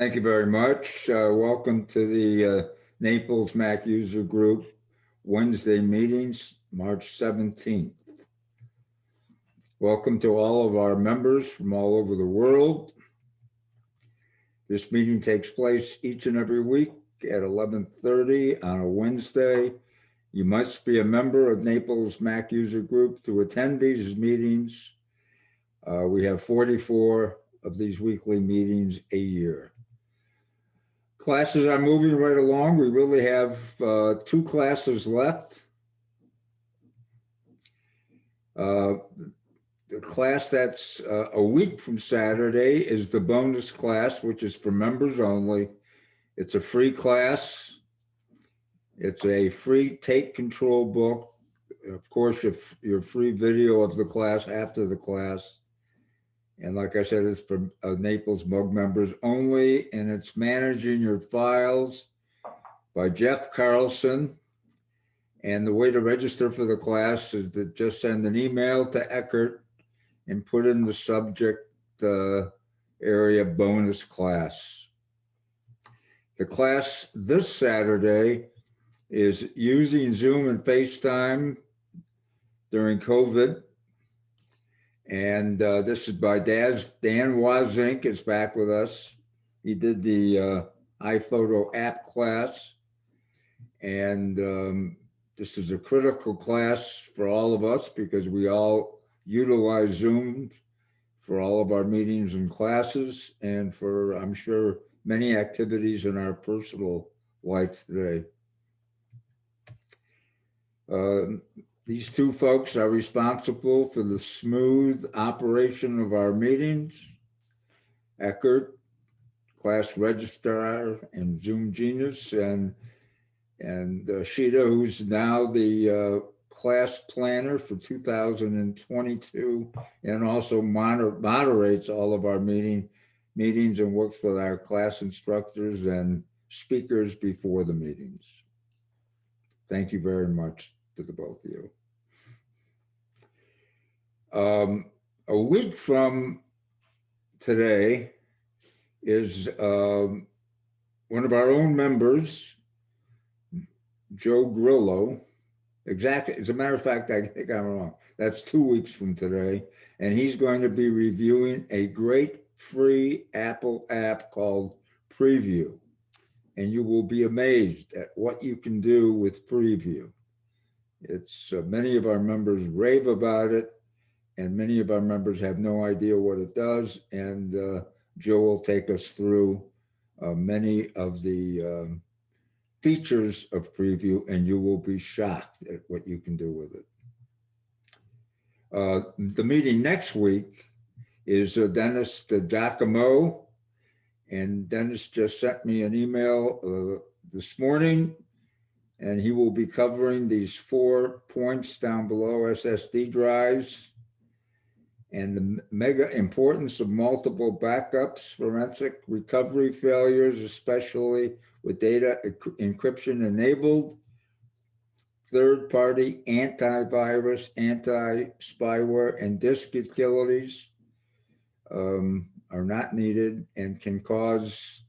Thank you very much. Welcome to the Naples Mac User Group Wednesday meetings, March 17th. Welcome to all of our members from all over the world. This meeting takes place each and every week at 11:30 on a Wednesday. You must be a member of Naples Mac User Group to attend these meetings. We have 44 of these weekly meetings a year. Classes are moving right along. We really have 2 classes left. The class that's a week from Saturday is the bonus class, which is for members only. It's a free class. It's a free take control book. Of course, your free video of the class after the class. And like I said, it's for Naples MUG members only, and it's managing your files by Jeff Carlson. And the way to register for the class is to just send an email to Eckert and put in the subject area bonus class. The class this Saturday is using Zoom and FaceTime during COVID. And this is by Dan Wazink is back with us. He did the iPhoto app class. And this is a critical class for all of us because we all utilize Zoom for all of our meetings and classes and for, I'm sure, many activities in our personal life today. These 2 folks are responsible for the smooth operation of our meetings. Eckert, class registrar and Zoom genius, and Sheeta, who's now the class planner for 2022 and also moderates all of our meetings and works with our class instructors and speakers before the meetings. Thank you very much to the both of you. A week from today is one of our own members, Joe Grillo. Exactly, as a matter of fact, I think I'm wrong. That's 2 weeks from today. And he's going to be reviewing a great free Apple app called Preview. And you will be amazed at what you can do with Preview. It's many of our members rave about it, and many of our members have no idea what it does. And Joe will take us through many of the features of Preview, and you will be shocked at what you can do with it. The meeting next week is Dennis Giacomo, and Dennis just sent me an email this morning, and he will be covering these 4 points down below: SSD drives and the mega importance of multiple backups, forensic recovery failures, especially with data encryption enabled, third-party antivirus, anti-spyware, and disk utilities are not needed and can cause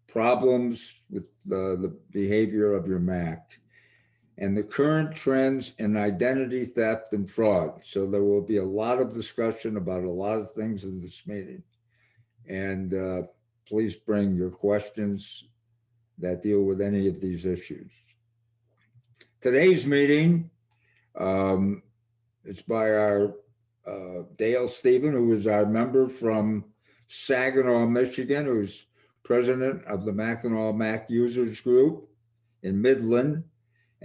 problems with the behavior of your Mac. And the current trends in identity theft and fraud. So there will be a lot of discussion about a lot of things in this meeting. And please bring your questions that deal with any of these issues. Today's meeting is by our Dale Stephan, who is our member from Saginaw, Michigan, who's president of the Mackinac Mac Users Group in Midland,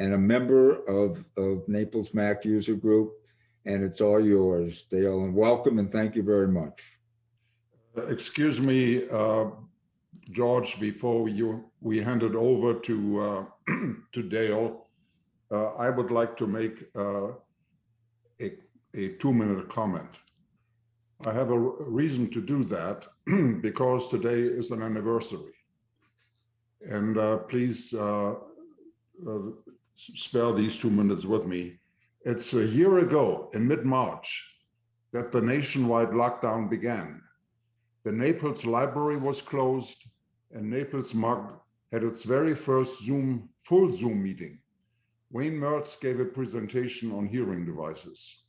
and a member of Naples Mac User Group. And it's all yours, Dale, and welcome and thank you very much. Excuse me, George, before we hand it over to Dale, I would like to make a 2-minute comment. I have a reason to do that because today is an anniversary. And please spare these 2 minutes with me. It's a year ago in mid-March that the nationwide lockdown began. The Naples library was closed. and Naples MUG had its very first full Zoom meeting. Wayne Mertz gave a presentation on hearing devices.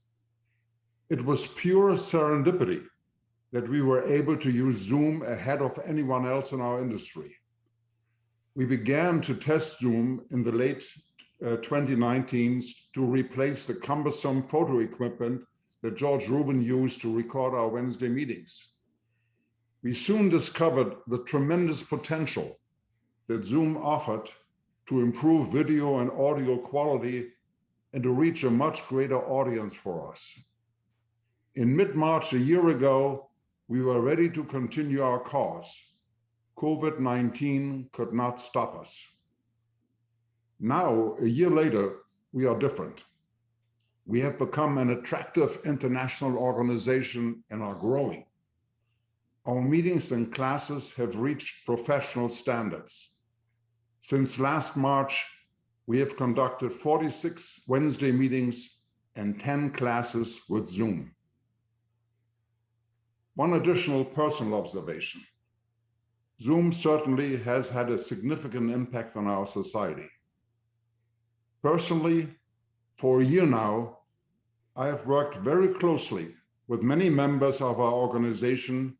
It was pure serendipity that we were able to use Zoom ahead of anyone else in our industry. We began to test Zoom in the late 2019s to replace the cumbersome photo equipment that George Rubin used to record our Wednesday meetings. We soon discovered the tremendous potential that Zoom offered to improve video and audio quality and to reach a much greater audience for us. In mid-March a year ago, we were ready to continue our course. COVID-19 could not stop us. Now, a year later, we are different. We have become an attractive international organization and are growing. Our meetings and classes have reached professional standards. Since last March, we have conducted 46 Wednesday meetings and 10 classes with Zoom. One additional personal observation. Zoom certainly has had a significant impact on our society. Personally, for a year now, I have worked very closely with many members of our organization,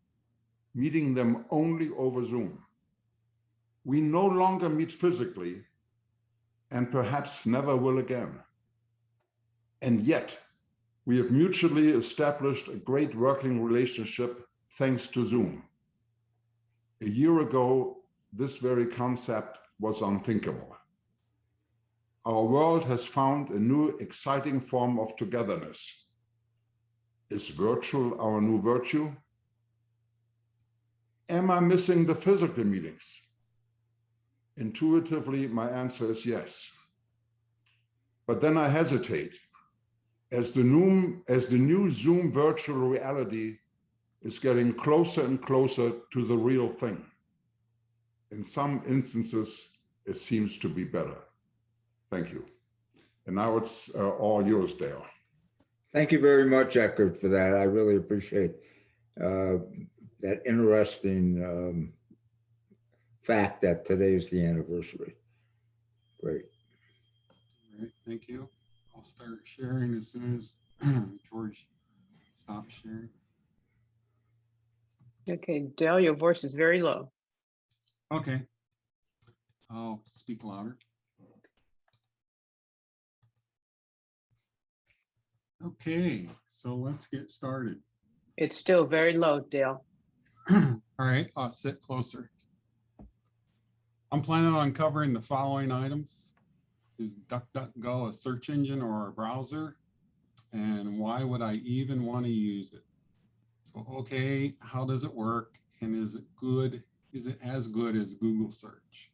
meeting them only over Zoom. We no longer meet physically and perhaps never will again. And yet, we have mutually established a great working relationship thanks to Zoom. A year ago, this very concept was unthinkable. Our world has found a new exciting form of togetherness. Is virtual our new virtue? Am I missing the physical meetings? Intuitively, my answer is yes. But then I hesitate, as the new Zoom virtual reality is getting closer and closer to the real thing. In some instances, it seems to be better. Thank you. And now it's all yours, Dale. Thank you very much, Eckert, for that. I really appreciate that interesting fact that today is the anniversary. Great. All right, thank you. I'll start sharing as soon as George stops sharing. Okay, Dale, your voice is very low. Okay, I'll speak louder. Okay, so let's get started. It's still very low, Dale. All right, I'll sit closer. I'm planning on covering the following items. Is DuckDuckGo a search engine or a browser? And why would I even want to use it? So, okay, how does it work? And is it good? Is it as good as Google search?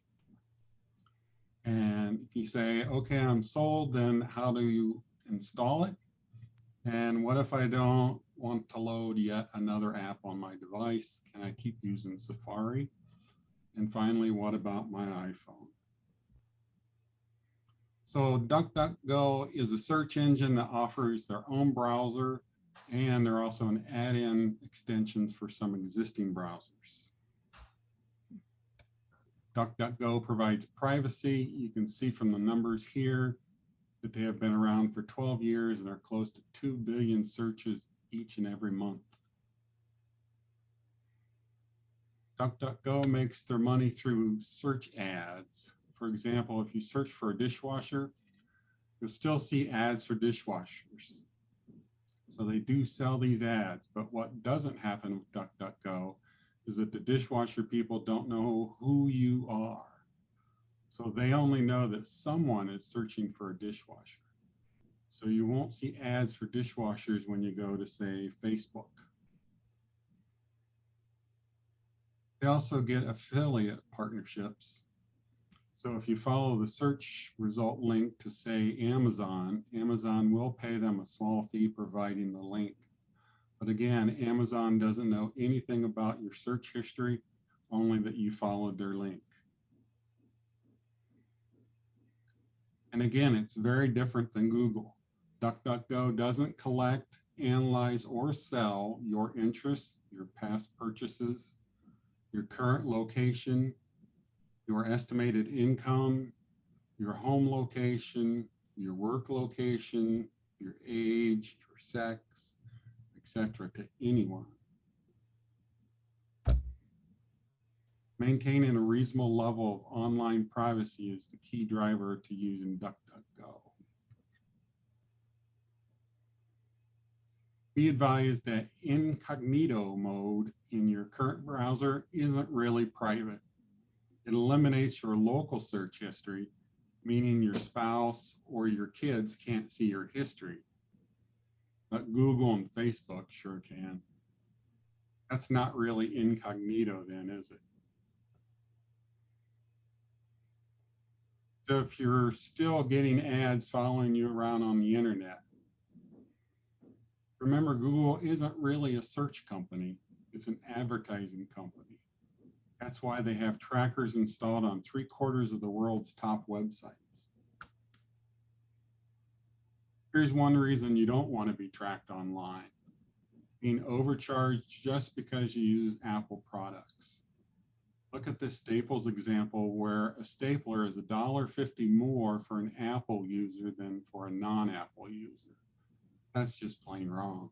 And if you say, okay, I'm sold, then how do you install it? And what if I don't want to load yet another app on my device? Can I keep using Safari? And finally, what about my iPhone? So DuckDuckGo is a search engine that offers their own browser, and they're also an add-in extensions for some existing browsers. DuckDuckGo provides privacy. You can see from the numbers here that they have been around for 12 years and are close to 2 billion searches each and every month. DuckDuckGo makes their money through search ads. For example, if you search for a dishwasher, you'll still see ads for dishwashers. So they do sell these ads, but what doesn't happen with DuckDuckGo is that the dishwasher people don't know who you are. So they only know that someone is searching for a dishwasher. So you won't see ads for dishwashers when you go to, say, Facebook. They also get affiliate partnerships. So if you follow the search result link to, say, Amazon, Amazon will pay them a small fee providing the link. But again, Amazon doesn't know anything about your search history, only that you followed their link. And again, it's very different than Google. DuckDuckGo doesn't collect, analyze, or sell your interests, your past purchases, your current location, your estimated income, your home location, your work location, your age, your sex, etc., to anyone. Maintaining a reasonable level of online privacy is the key driver to using DuckDuckGo. Be advised that incognito mode in your current browser isn't really private. It eliminates your local search history, meaning your spouse or your kids can't see your history. But Google and Facebook sure can. That's not really incognito then, is it? So if you're still getting ads following you around on the internet, remember Google isn't really a search company, it's an advertising company. That's why they have trackers installed on 3/4 of the world's top websites. Here's one reason you don't want to be tracked online: being overcharged just because you use Apple products. Look at this Staples example where a stapler is $1.50 more for an Apple user than for a non-Apple user. That's just plain wrong.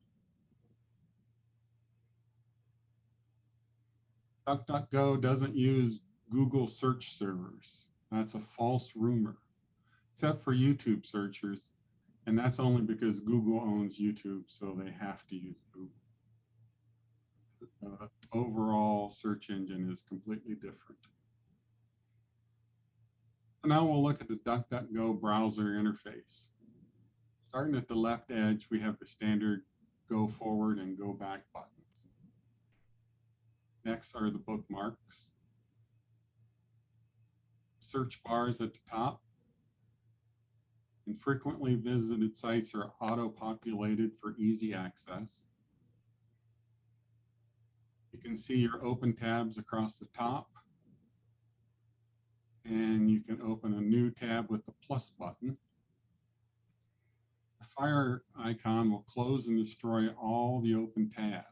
DuckDuckGo doesn't use Google search servers. That's a false rumor, except for YouTube searchers. And that's only because Google owns YouTube, so they have to use Google. The overall search engine is completely different. So now we'll look at the DuckDuckGo browser interface. Starting at the left edge, we have the standard go forward and go back buttons. Next are the bookmarks. Search bars at the top. And frequently visited sites are auto-populated for easy access. You can see your open tabs across the top. And you can open a new tab with the plus button. The fire icon will close and destroy all the open tabs.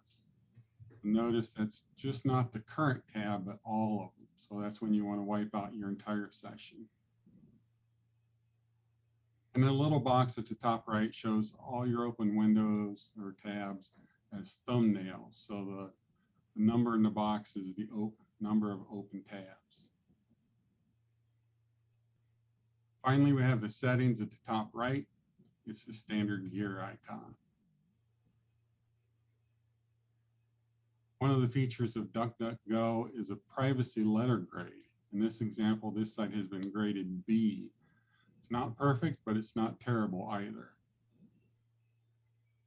Notice that's just not the current tab, but all of them. So that's when you want to wipe out your entire session. And the little box at the top right shows all your open windows or tabs as thumbnails. So the number in the box is the number of open tabs. Finally, we have the settings at the top right. It's the standard gear icon. One of the features of DuckDuckGo is a privacy letter grade. In this example, this site has been graded B. It's not perfect, but it's not terrible either.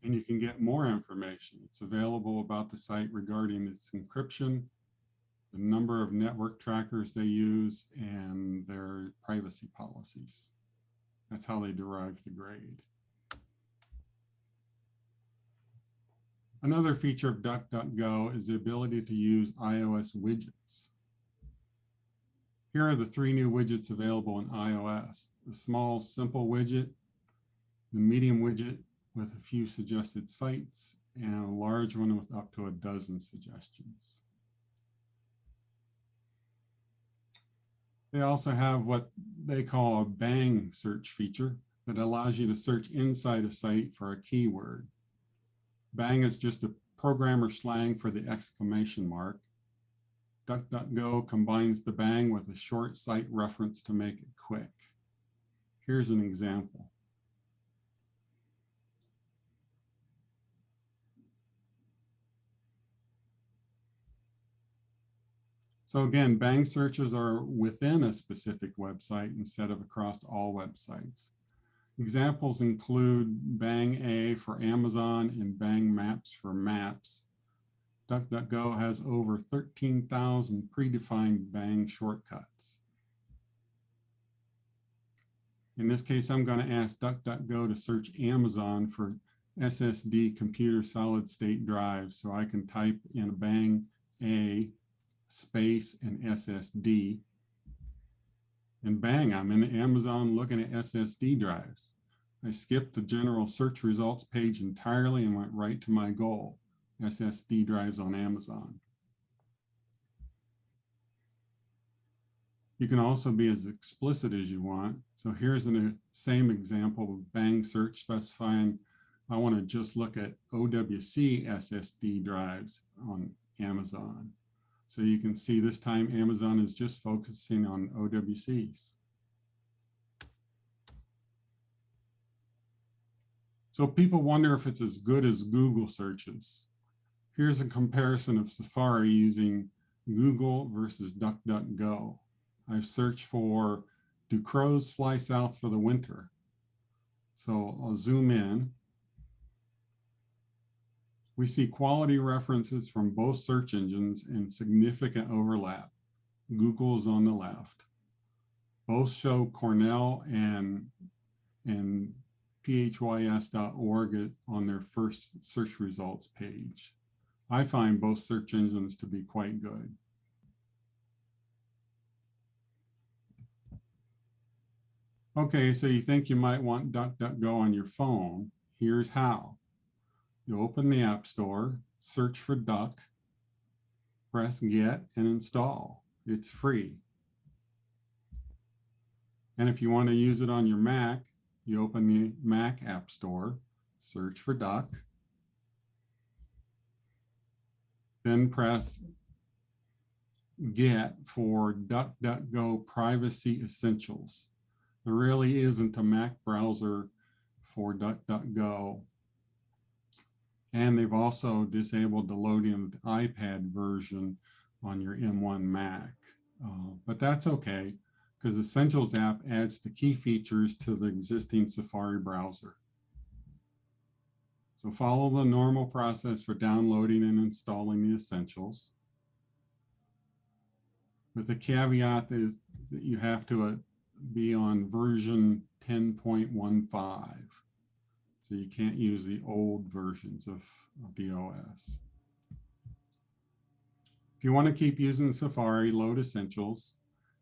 And you can get more information. It's available about the site regarding its encryption, the number of network trackers they use, and their privacy policies. That's how they derive the grade. Another feature of DuckDuckGo is the ability to use iOS widgets. Here are the 3 new widgets available in iOS: the small, simple widget, the medium widget with a few suggested sites, and a large one with up to a dozen suggestions. They also have what they call a bang search feature that allows you to search inside a site for a keyword. Bang is just a programmer slang for the exclamation mark. DuckDuckGo combines the bang with a short site reference to make it quick. Here's an example. So again, bang searches are within a specific website instead of across all websites. Examples include Bang A for Amazon and Bang Maps for Maps. DuckDuckGo has over 13,000 predefined Bang shortcuts. In this case, I'm going to ask DuckDuckGo to search Amazon for SSD computer solid state drives. So I can type in Bang A space and SSD. And bang, I'm in Amazon looking at SSD drives. I skipped the general search results page entirely and went right to my goal, SSD drives on Amazon. You can also be as explicit as you want. So here's the same example of Bang search specifying I want to just look at OWC SSD drives on Amazon. So you can see this time Amazon is just focusing on OWCs. So people wonder if it's as good as Google searches. Here's a comparison of Safari using Google versus DuckDuckGo. I've searched for, do crows fly south for the winter? So I'll zoom in. We see quality references from both search engines and significant overlap. Google is on the left. Both show Cornell and phys.org on their first search results page. I find both search engines to be quite good. Okay, so you think you might want DuckDuckGo on your phone. Here's how. You open the App Store, search for Duck, press Get and install. It's free. And if you want to use it on your Mac, you open the Mac App Store, search for Duck, then press Get for DuckDuckGo Privacy Essentials. There really isn't a Mac browser for DuckDuckGo. And they've also disabled the loading of the iPad version on your M1 Mac. But that's okay, because Essentials app adds the key features to the existing Safari browser. So follow the normal process for downloading and installing the Essentials, with the caveat that you have to be on version 10.15. So you can't use the old versions of the OS. If you want to keep using Safari, load Essentials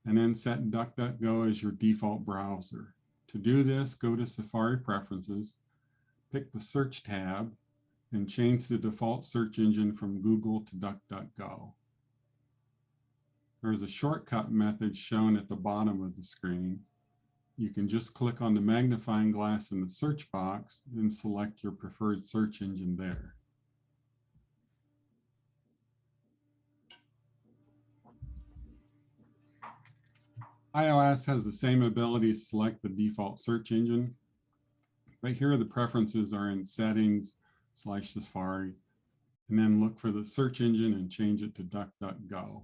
and then set DuckDuckGo as your default browser. To do this, go to Safari Preferences, pick the Search tab, and change the default search engine from Google to DuckDuckGo. There's a shortcut method shown at the bottom of the screen. You can just click on the magnifying glass in the search box and select your preferred search engine there. iOS has the same ability to select the default search engine, but here the preferences are in Settings / Safari, and then look for the search engine and change it to DuckDuckGo.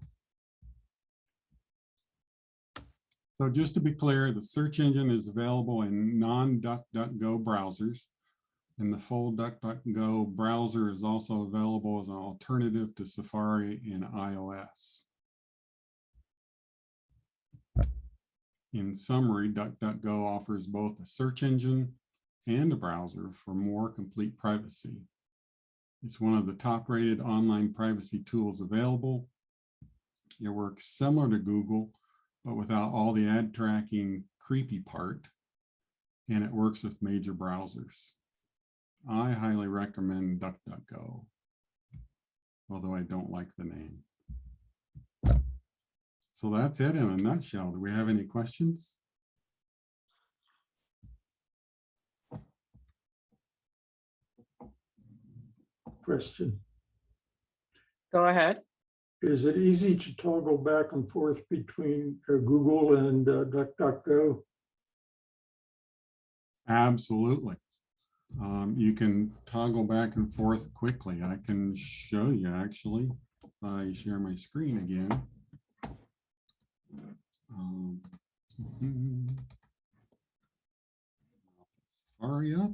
So just to be clear, the search engine is available in non-DuckDuckGo browsers, and the full DuckDuckGo browser is also available as an alternative to Safari in iOS. In summary, DuckDuckGo offers both a search engine and a browser for more complete privacy. It's one of the top-rated online privacy tools available. It works similar to Google, but without all the ad tracking creepy part, and it works with major browsers. I highly recommend DuckDuckGo, although I don't like the name. So that's it in a nutshell. Do we have any questions? Question. Go ahead. Is it easy to toggle back and forth between Google and DuckDuckGo? Absolutely. You can toggle back and forth quickly. I can show you actually if I share my screen again. Safari up.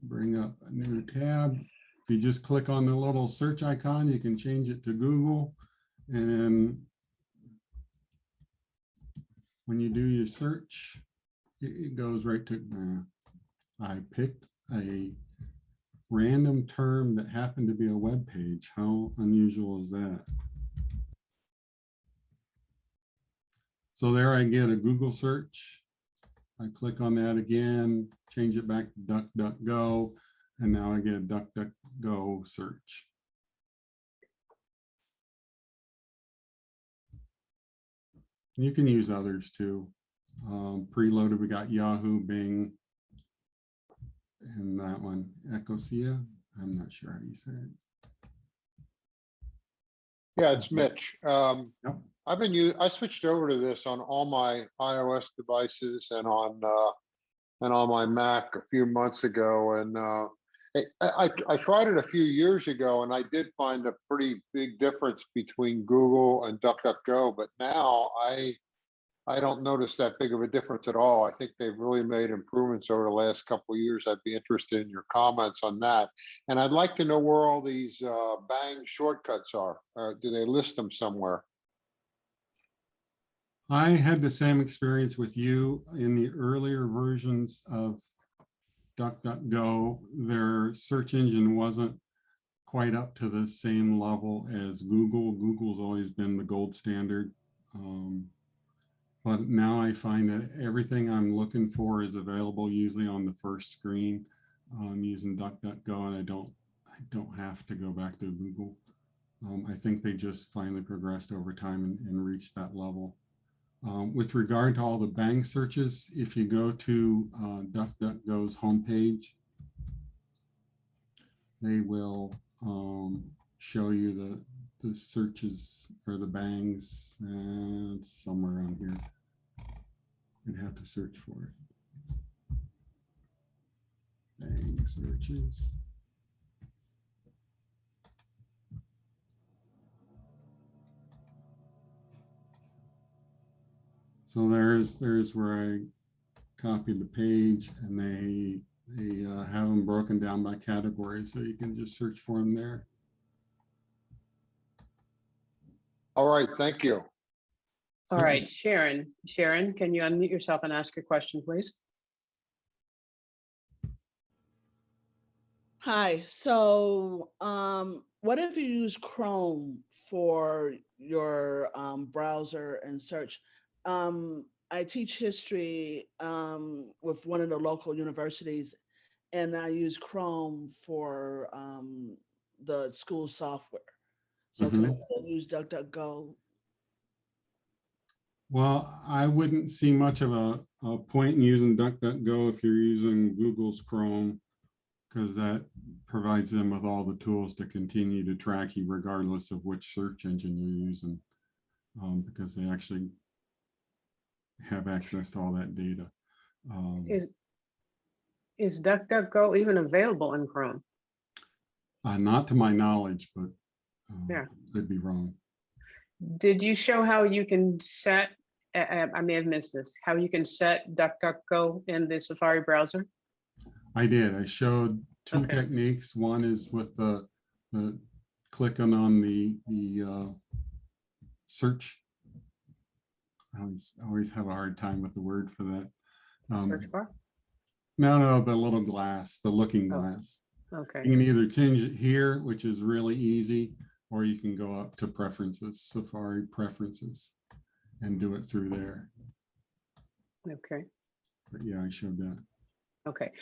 Bring up a new tab. If you just click on the little search icon, you can change it to Google. And then when you do your search, it goes right to, I picked a random term that happened to be a web page. How unusual is that? So there I get a Google search. I click on that again, change it back to DuckDuckGo, and now I get a DuckDuckGo search. You can use others too. Preloaded, we got Yahoo, Bing, and that one, Ecosia. I'm not sure how you say it. Yeah, it's Mitch. Yep. I switched over to this on all my iOS devices and on my Mac a few months ago, and I tried it a few years ago, and I did find a pretty big difference between Google and DuckDuckGo. But now I don't notice that big of a difference at all. I think they've really made improvements over the last couple of years. I'd be interested in your comments on that. And I'd like to know where all these Bang shortcuts are. Do they list them somewhere? I had the same experience with you in the earlier versions of DuckDuckGo. Their search engine wasn't quite up to the same level as Google. Google's always been the gold standard. But now I find that everything I'm looking for is available usually on the first screen using DuckDuckGo, and I don't have to go back to Google. I think they just finally progressed over time and reached that level. With regard to all the Bang searches, if you go to DuckDuckGo's homepage, they will show you the searches or the Bangs, and somewhere on here. You'd have to search for it. Bang searches. So there's where I copied the page, and they have them broken down by category, so you can just search for them there. All right, thank you. All right, Sharon. Sharon, can you unmute yourself and ask your question, please? Hi, so what if you use Chrome for your browser and search? I teach history with one of the local universities, and I use Chrome for the school software. So can I still use DuckDuckGo? Well, I wouldn't see much of a point in using DuckDuckGo if you're using Google's Chrome, because that provides them with all the tools to continue to track you regardless of which search engine you're using, because they actually have access to all that data. Is DuckDuckGo even available in Chrome? Not to my knowledge, but Yeah. could be wrong. Did you show how you can set, I may have missed this, how you can set DuckDuckGo in the Safari browser? I did. I showed two Okay. techniques. One is with the clicking on the search. I always have a hard time with the word for that. Search bar? No, the little glass, the looking Oh. glass. Okay. You can either change it here, which is really easy, or you can go up to preferences, Safari preferences, and do it through there. Okay. But yeah, I showed that. Okay.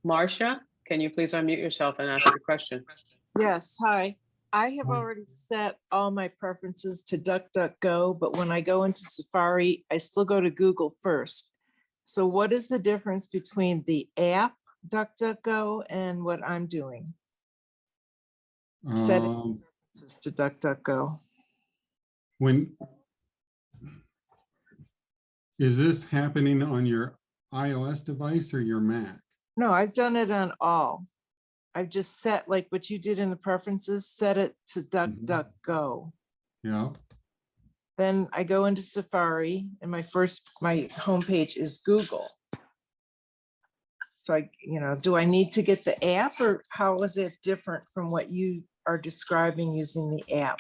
Marcia, can you please unmute yourself and ask your question? Yes, hi. I have already set all my preferences to DuckDuckGo, but when I go into Safari, I still go to Google first. So what is the difference between the app DuckDuckGo and what I'm doing? Setting preferences to DuckDuckGo. Is this happening on your iOS device or your Mac? No, I've done it on all. I've just set, like what you did in the preferences, set it to DuckDuckGo. Yeah. Then I go into Safari, and my homepage is Google. So do I need to get the app, or how is it different from what you are describing using the app?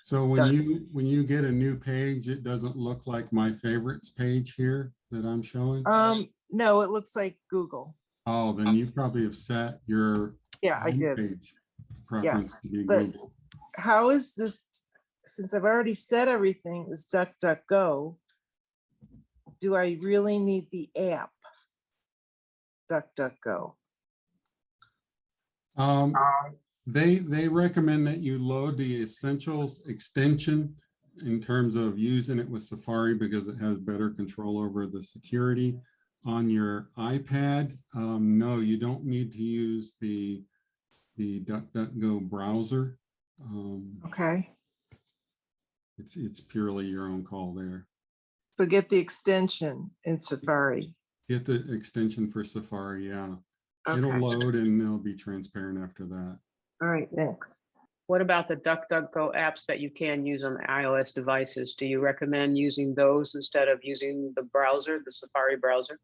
So when you get a new page, it doesn't look like my favorites page here that I'm showing? No, it looks like Google. Oh, then you probably have set your I did. page preference Yes, to be but Google. how is this, since I've already set everything is DuckDuckGo, do I really need the app DuckDuckGo? They recommend that you load the Essentials extension in terms of using it with Safari because it has better control over the security. On your iPad, no, you don't need to use the DuckDuckGo browser. Okay, It's purely your own call there. so get the extension in Safari. Get the extension for Safari, yeah. Okay. It'll load and it'll be transparent after that. All right, thanks. What about the DuckDuckGo apps that you can use on the iOS devices? Do you recommend using those instead of using the browser, the Safari browser?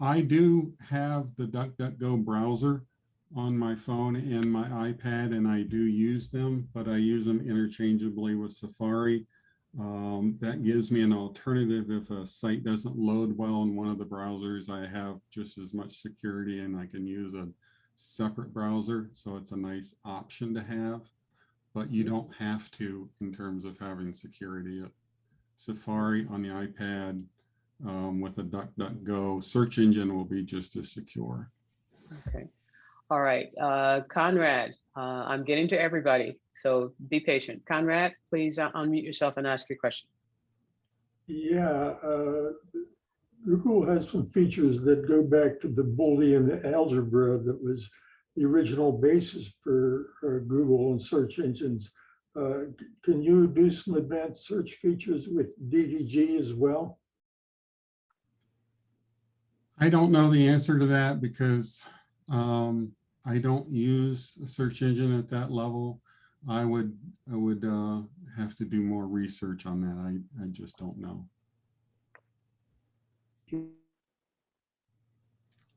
I do have the DuckDuckGo browser on my phone and my iPad, and I do use them, but I use them interchangeably with Safari. That gives me an alternative if a site doesn't load well in one of the browsers. I have just as much security and I can use a separate browser. So it's a nice option to have, but you don't have to in terms of having security. Safari on the iPad with a DuckDuckGo search engine will be just as secure. Okay. All right, Conrad, I'm getting to everybody, so be patient. Conrad, please unmute yourself and ask your question. Yeah, Google has some features that go back to the Boolean algebra that was the original basis for Google and search engines. Can you do some advanced search features with DDG as well? I don't know the answer to that because I don't use a search engine at that level. I would have to do more research on that. I just don't know.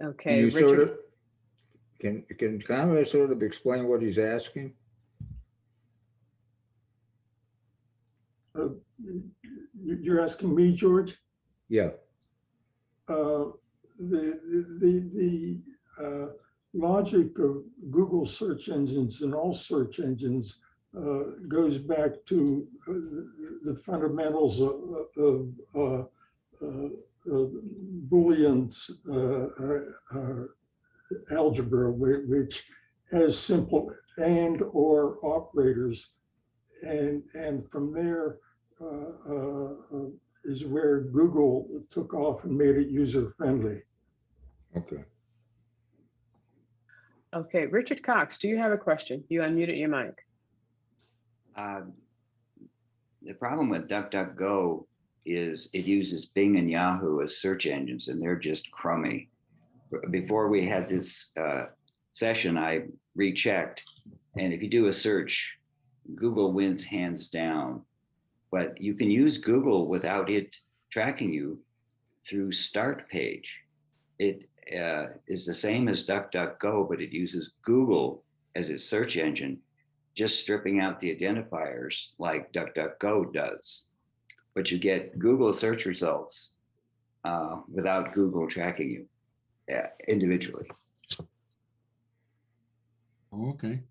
Okay, You Richard. sort of, can Conrad sort of explain what he's asking? You're asking me, George? Yeah. The logic of Google search engines and all search engines goes back to the fundamentals of Boolean algebra, which has simple and or operators, and from there is where Google took off and made it user friendly. Okay. Okay, Richard Cox, do you have a question? You unmuted your mic. The problem with DuckDuckGo is it uses Bing and Yahoo as search engines, and they're just crummy. Before we had this session, I rechecked, and if you do a search, Google wins hands down. But you can use Google without it tracking you through Start Page. It is the same as DuckDuckGo, but it uses Google as its search engine, just stripping out the identifiers like DuckDuckGo does. But you get Google search results without Google tracking you individually. Okay.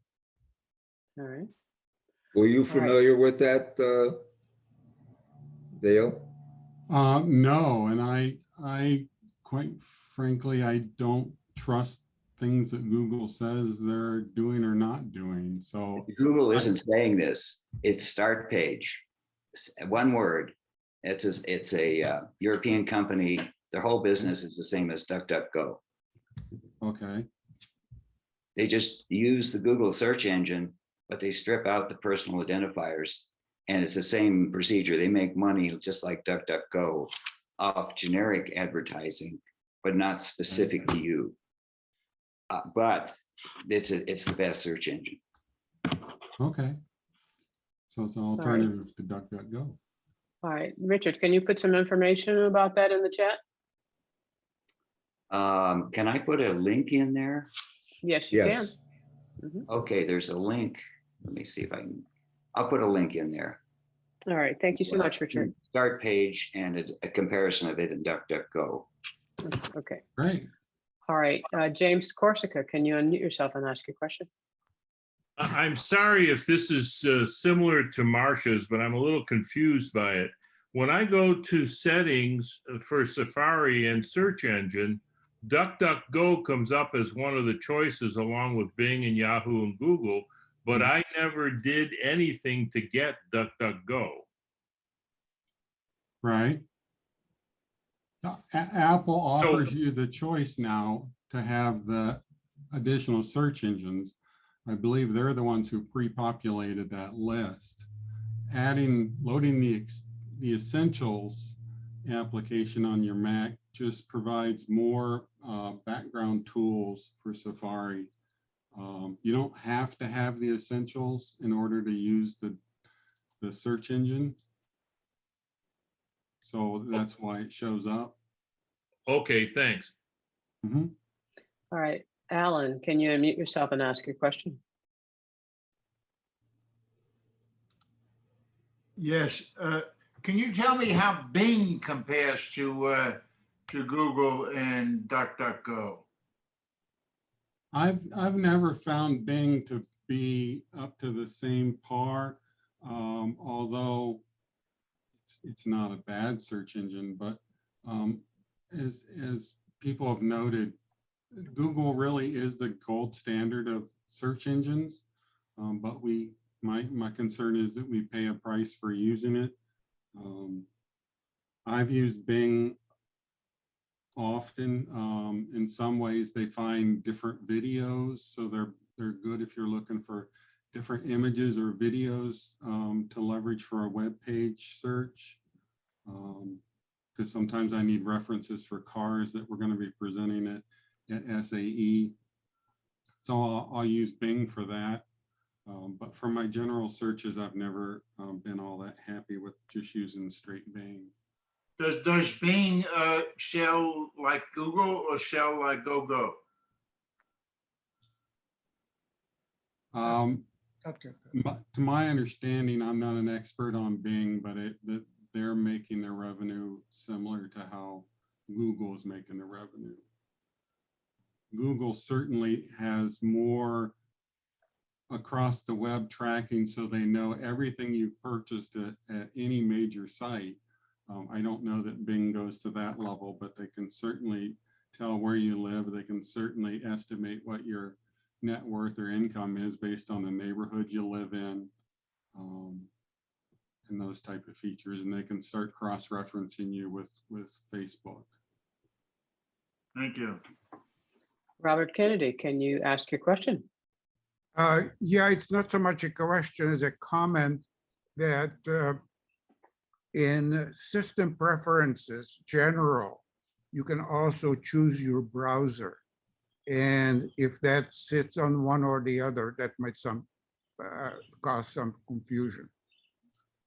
All right. Were you familiar with that, Dale? No, and I quite frankly, I don't trust things that Google says they're doing or not doing. So Google isn't saying this. It's Start Page. One word. It's a European company. Their whole business is the same as DuckDuckGo. okay. They just use the Google search engine, but they strip out the personal identifiers, and it's the same procedure. They make money just like DuckDuckGo off generic advertising, but not specific to you. But it's the best search engine. Okay. So it's an alternative to DuckDuckGo. All right, Richard, can you put some information about that in the chat? Can I put a link in there? Yes, you can. Yes. Mhm. Okay, there's a link. Let me see if I can. I'll put a link in there. All right, thank you so much, Richard. Start Page and a comparison of it in DuckDuckGo. Okay. Great. All right, James Corsica, can you unmute yourself and ask your question? I'm sorry if this is similar to Marcia's, but I'm a little confused by it. When I go to settings for Safari and search engine, DuckDuckGo comes up as one of the choices along with Bing and Yahoo and Google, but I never did anything to get DuckDuckGo. Right. Apple offers you the choice now to have the additional search engines. I believe they're the ones who pre-populated that list. Loading the Essentials application on your Mac just provides more background tools for Safari. You don't have to have the Essentials in order to use the search engine. So that's why it shows up. Okay, thanks. Mm-hmm. All right, Alan, can you unmute yourself and ask your question? Yes. Can you tell me how Bing compares to Google and DuckDuckGo? I've never found Bing to be up to the same par, although it's not a bad search engine. But as people have noted, Google really is the gold standard of search engines. But my concern is that we pay a price for using it. I've used Bing often. In some ways, they find different videos, so they're good if you're looking for different images or videos to leverage for a web page search. Because sometimes I need references for cars that we're going to be presenting at SAE. So I'll use Bing for that. But for my general searches, I've never been all that happy with just using straight Bing. Does Bing sell like Google or sell like GoGo? To my understanding, I'm not an expert on Bing, but they're making their revenue similar to how Google is making the revenue. Google certainly has more across the web tracking, so they know everything you've purchased at any major site. I don't know that Bing goes to that level, but they can certainly tell where you live. They can certainly estimate what your net worth or income is based on the neighborhood you live in, and those type of features. And they can start cross-referencing you with Facebook. Thank you. Robert Kennedy, can you ask your question? Yeah, it's not so much a question as a comment that in system preferences, general, you can also choose your browser. And if that sits on one or the other, that might cause some confusion.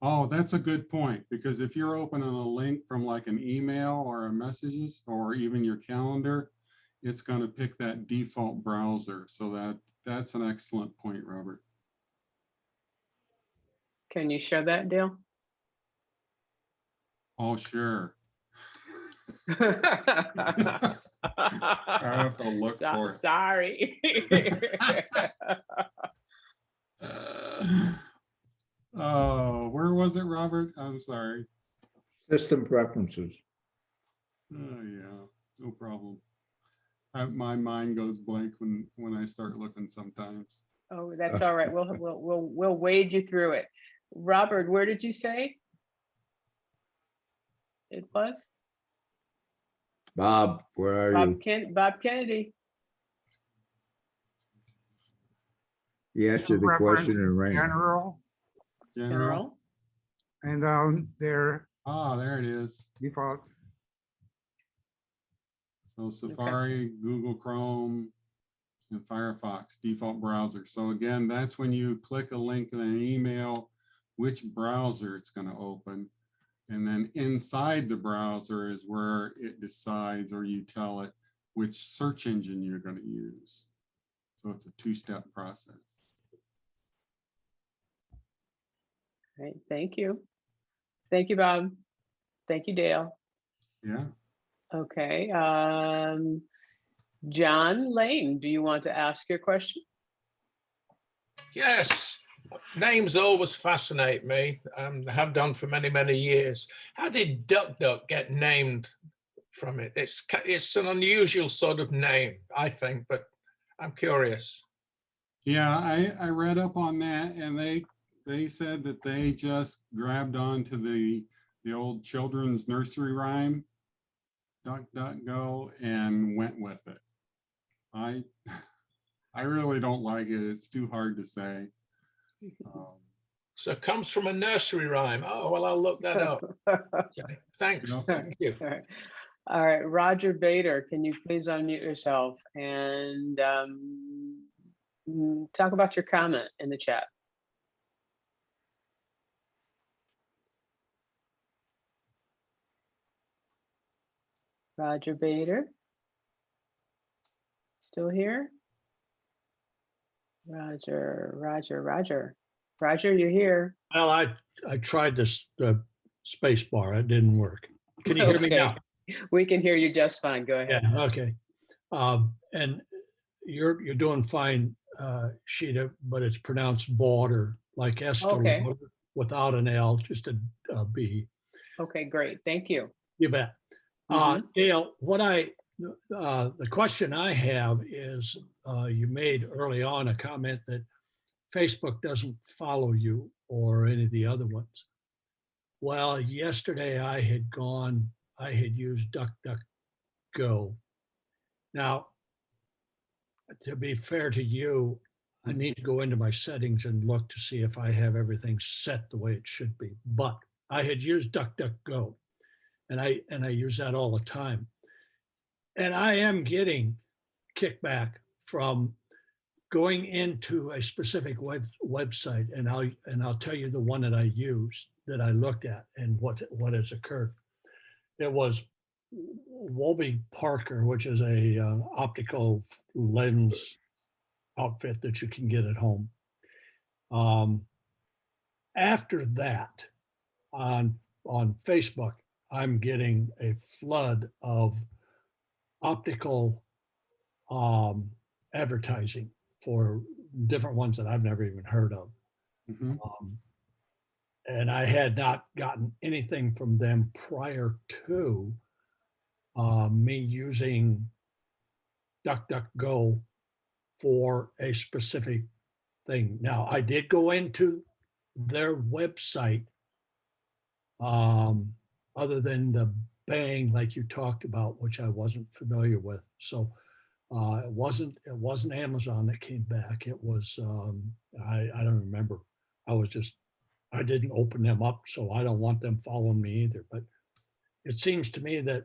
Oh, that's a good point, because if you're opening a link from like an email or a messages or even your calendar, it's going to pick that default browser. So that's an excellent point, Robert. Can you show that, Dale? Oh, sure. I have to look for it. Sorry. Oh, where was it, Robert? I'm sorry. System preferences. Oh, yeah, no problem. My mind goes blank when I start looking sometimes. Oh, that's all right. We'll wade you through it. Robert, where did you say it was? Bob, where are you? Bob Kennedy. He answered the question in range. General. And down there. Ah, there it is. Default. So Safari, Google Chrome, and Firefox default browser. So again, that's when you click a link in an email, which browser it's going to open. And then inside the browser is where it decides, or you tell it which search engine you're going to use. So it's a two-step process. All right, thank you. Thank you, Bob. Thank you, Dale. Yeah. Okay. John Lane, do you want to ask your question? Yes. Names always fascinate me and have done for many, many years. How did DuckDuck get named from it? It's an unusual sort of name, I think, but I'm curious. Yeah, I read up on that, and they said that they just grabbed onto the old children's nursery rhyme, DuckDuckGo, and went with it. I I really don't like it. It's too hard to say. So it comes from a nursery rhyme. Oh, well, I'll look that up. Okay, thanks. Yep. Thank you. All right. All right, Roger Bader, can you please unmute yourself and talk about your comment in the chat? Roger Bader, still here? Roger, you're here. Well, I tried this space bar. It didn't work. Can you hear me now? We can hear you just fine. Go ahead. Yeah. Okay. And you're doing fine, Sheeta, but it's pronounced border, like Esther, Okay. without an L, just a B. Okay, great. Thank you. You bet. Dale, the question I have is, you made early on a comment that Facebook doesn't follow you or any of the other ones. Well, yesterday I had used DuckDuckGo. Now, to be fair to you, I need to go into my settings and look to see if I have everything set the way it should be. But I had used DuckDuckGo, and I use that all the time. And I am getting kickback from going into a specific website, and I'll tell you the one that I used, that I looked at, and what has occurred. It was Wolby Parker, which is a optical lens outfit that you can get at home. After that, on Facebook, I'm getting a flood of optical advertising for different ones that I've never even heard of. And I had not gotten anything from them prior to me using DuckDuckGo for a specific thing. Now, I did go into their website, other than the Bang, like you talked about, which I wasn't familiar with. So it wasn't Amazon that came back. It was, I don't remember. I didn't open them up, so I don't want them following me either. But it seems to me that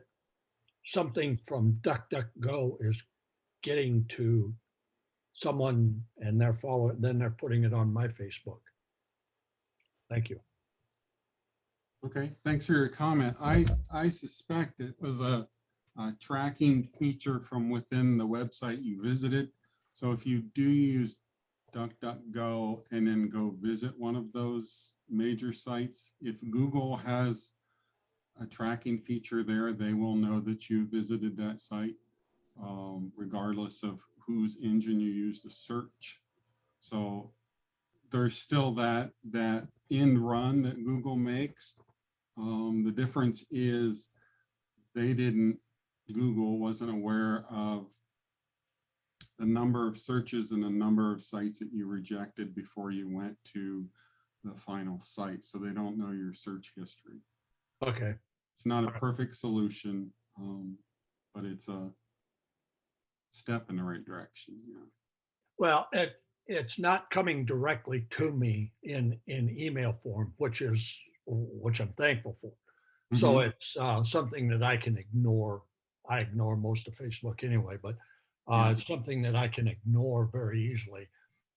something from DuckDuckGo is getting to someone, and they're following, then they're putting it on my Facebook. Thank you. Okay, thanks for your comment. I suspect it was a tracking feature from within the website you visited. So if you do use DuckDuckGo and then go visit one of those major sites, if Google has a tracking feature there, they will know that you visited that site, regardless of whose engine you use to search. So there's still that end run that Google makes. The difference is Google wasn't aware of the number of searches and the number of sites that you rejected before you went to the final site. So they don't know your search history. Okay. It's not a perfect solution, but it's a step in the right direction. Yeah. Well, it's not coming directly to me in email form, which I'm thankful for. So it's something that I can ignore. I ignore most of Facebook anyway, but it's something that I can ignore very easily.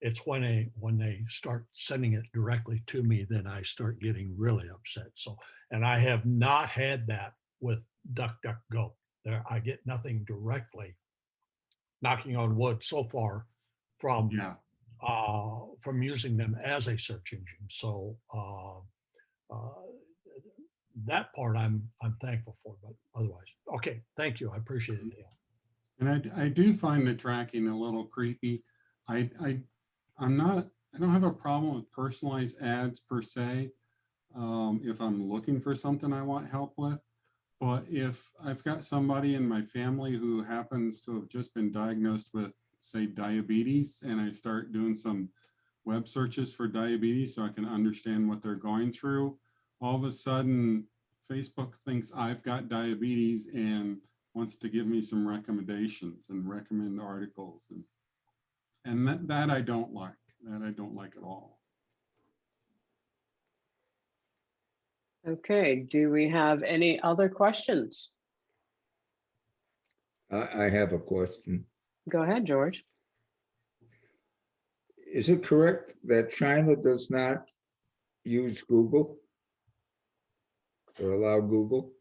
It's when they start sending it directly to me, then I start getting really upset. So, and I have not had that with DuckDuckGo. I get nothing directly, knocking on wood, so far from using them as a search engine. So that part I'm thankful for, but otherwise, okay, thank you. I appreciate it, Dale. And I do find the tracking a little creepy. I don't have a problem with personalized ads per se, if I'm looking for something I want help with. But if I've got somebody in my family who happens to have just been diagnosed with say diabetes, and I start doing some web searches for diabetes so I can understand what they're going through, all of a sudden Facebook thinks I've got diabetes and wants to give me some recommendations and recommend articles. And that I don't like. That I don't like at all. Okay, do we have any other questions? I have a question. Go ahead, George. Is it correct that China does not use Google or allow Google?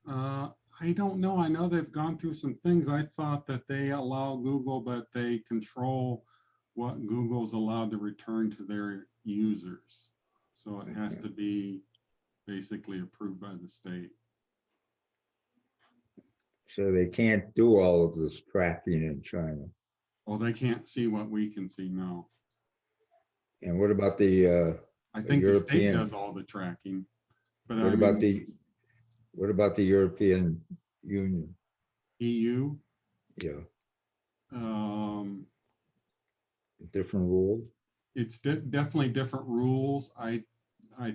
I don't know. I know they've gone through some things. I thought that they allow Google, but they control what Google's allowed to return to their users. So it has to be basically approved by the state. So they can't do all of this tracking in China. Well, they can't see what we can see now. And what about the I think the state European? does all the tracking. But What I about mean, what about the European Union? EU? Yeah, Um, different rules. it's definitely different rules. I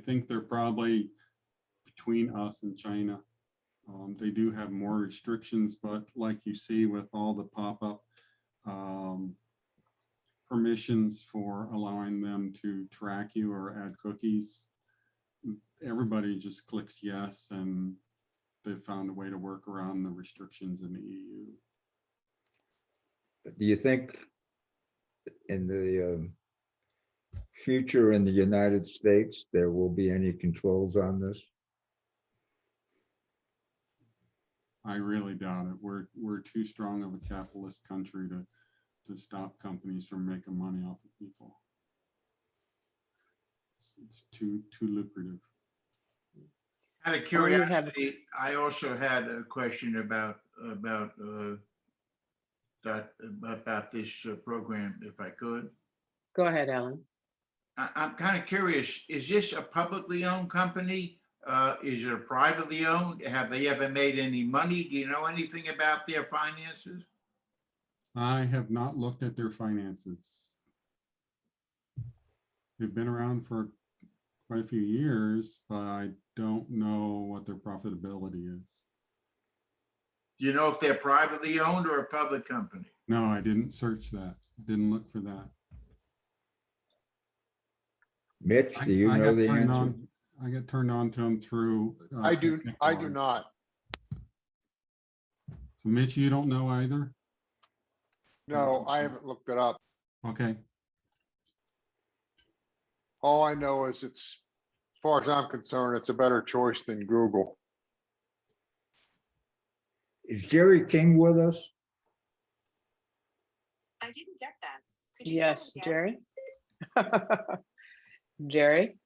think they're probably between us and China. They do have more restrictions, but like you see with all the pop-up permissions for allowing them to track you or add cookies, everybody just clicks yes, and they've found a way to work around the restrictions in the EU. Do you think in the future in the United States, there will be any controls on this? I really doubt it. We're too strong of a capitalist country to stop companies from making money off of people. It's too lucrative. Out of curiosity, I also had a question about this program, if I could. Go ahead, Alan. I'm kind of curious, is this a publicly owned company? Is it privately owned? Have they ever made any money? Do you know anything about their finances? I have not looked at their finances. They've been around for quite a few years, but I don't know what their profitability is. Do you know if they're privately owned or a public company? No, I didn't search that. Didn't look for that. Mitch, do you know the answer? I get turned on to them through. I do not. So Mitch, you don't know either? No, I haven't looked it up. Okay. All I know is it's, as far as I'm concerned, it's a better choice than Google. Is Jerry King with us? I didn't get that. Could you Yes, tell me again? Jerry. Jerry.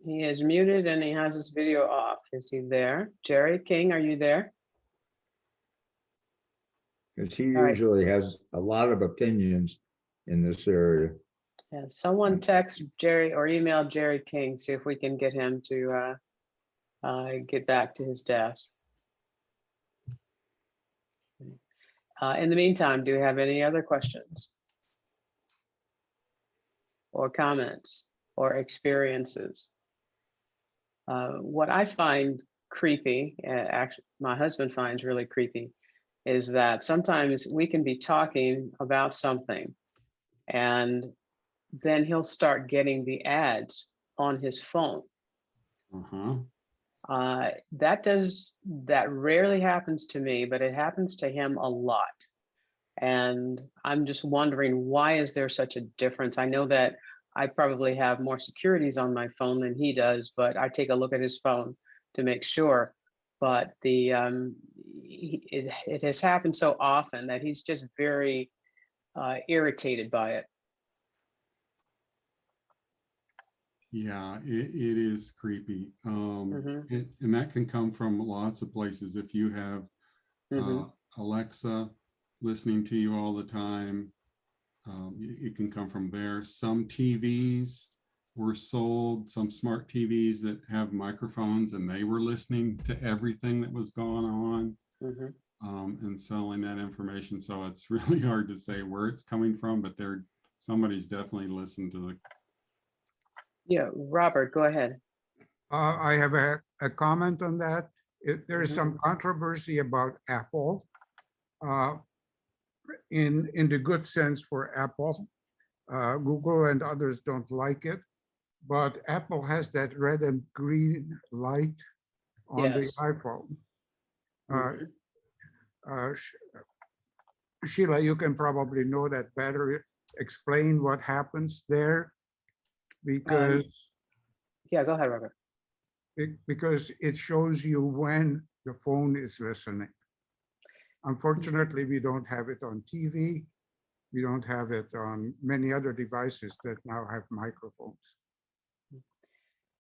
He is muted and he has his video off. Is he there? Jerry King, are you there? Because he All right. usually has a lot of opinions in this area. Yeah, someone text Jerry or email Jerry King, see if we can get him to get back to his desk. In the meantime, do we have any other questions or comments or experiences? What I find creepy, actually, my husband finds really creepy, is that sometimes we can be talking about something and then he'll start getting the ads on his phone. That rarely happens to me, but it happens to him a lot. And I'm just wondering, why is there such a difference? I know that I probably have more securities on my phone than he does, but I take a look at his phone to make sure. But it has happened so often that he's just very irritated by it. Yeah, it is creepy. And that can come from lots of places. If you have Alexa listening to you all the time, it can come from there. Some TVs were sold, some smart TVs that have microphones, and they were listening to everything that was going on. Mhm. And selling that information. So it's really hard to say where it's coming from, but somebody's definitely listened to the. Yeah, Robert, go ahead. I have a comment on that. There is Mhm. some controversy about Apple, in the good sense for Apple. Google and others don't like it, but Apple has that red and green light on the Yes. iPhone. Mhm. Sheila, you can probably know that better. Explain what happens there, because Yeah, go ahead, Robert. because it shows you when the phone is listening. Unfortunately, we don't have it on TV. We don't have it on many other devices that now have microphones.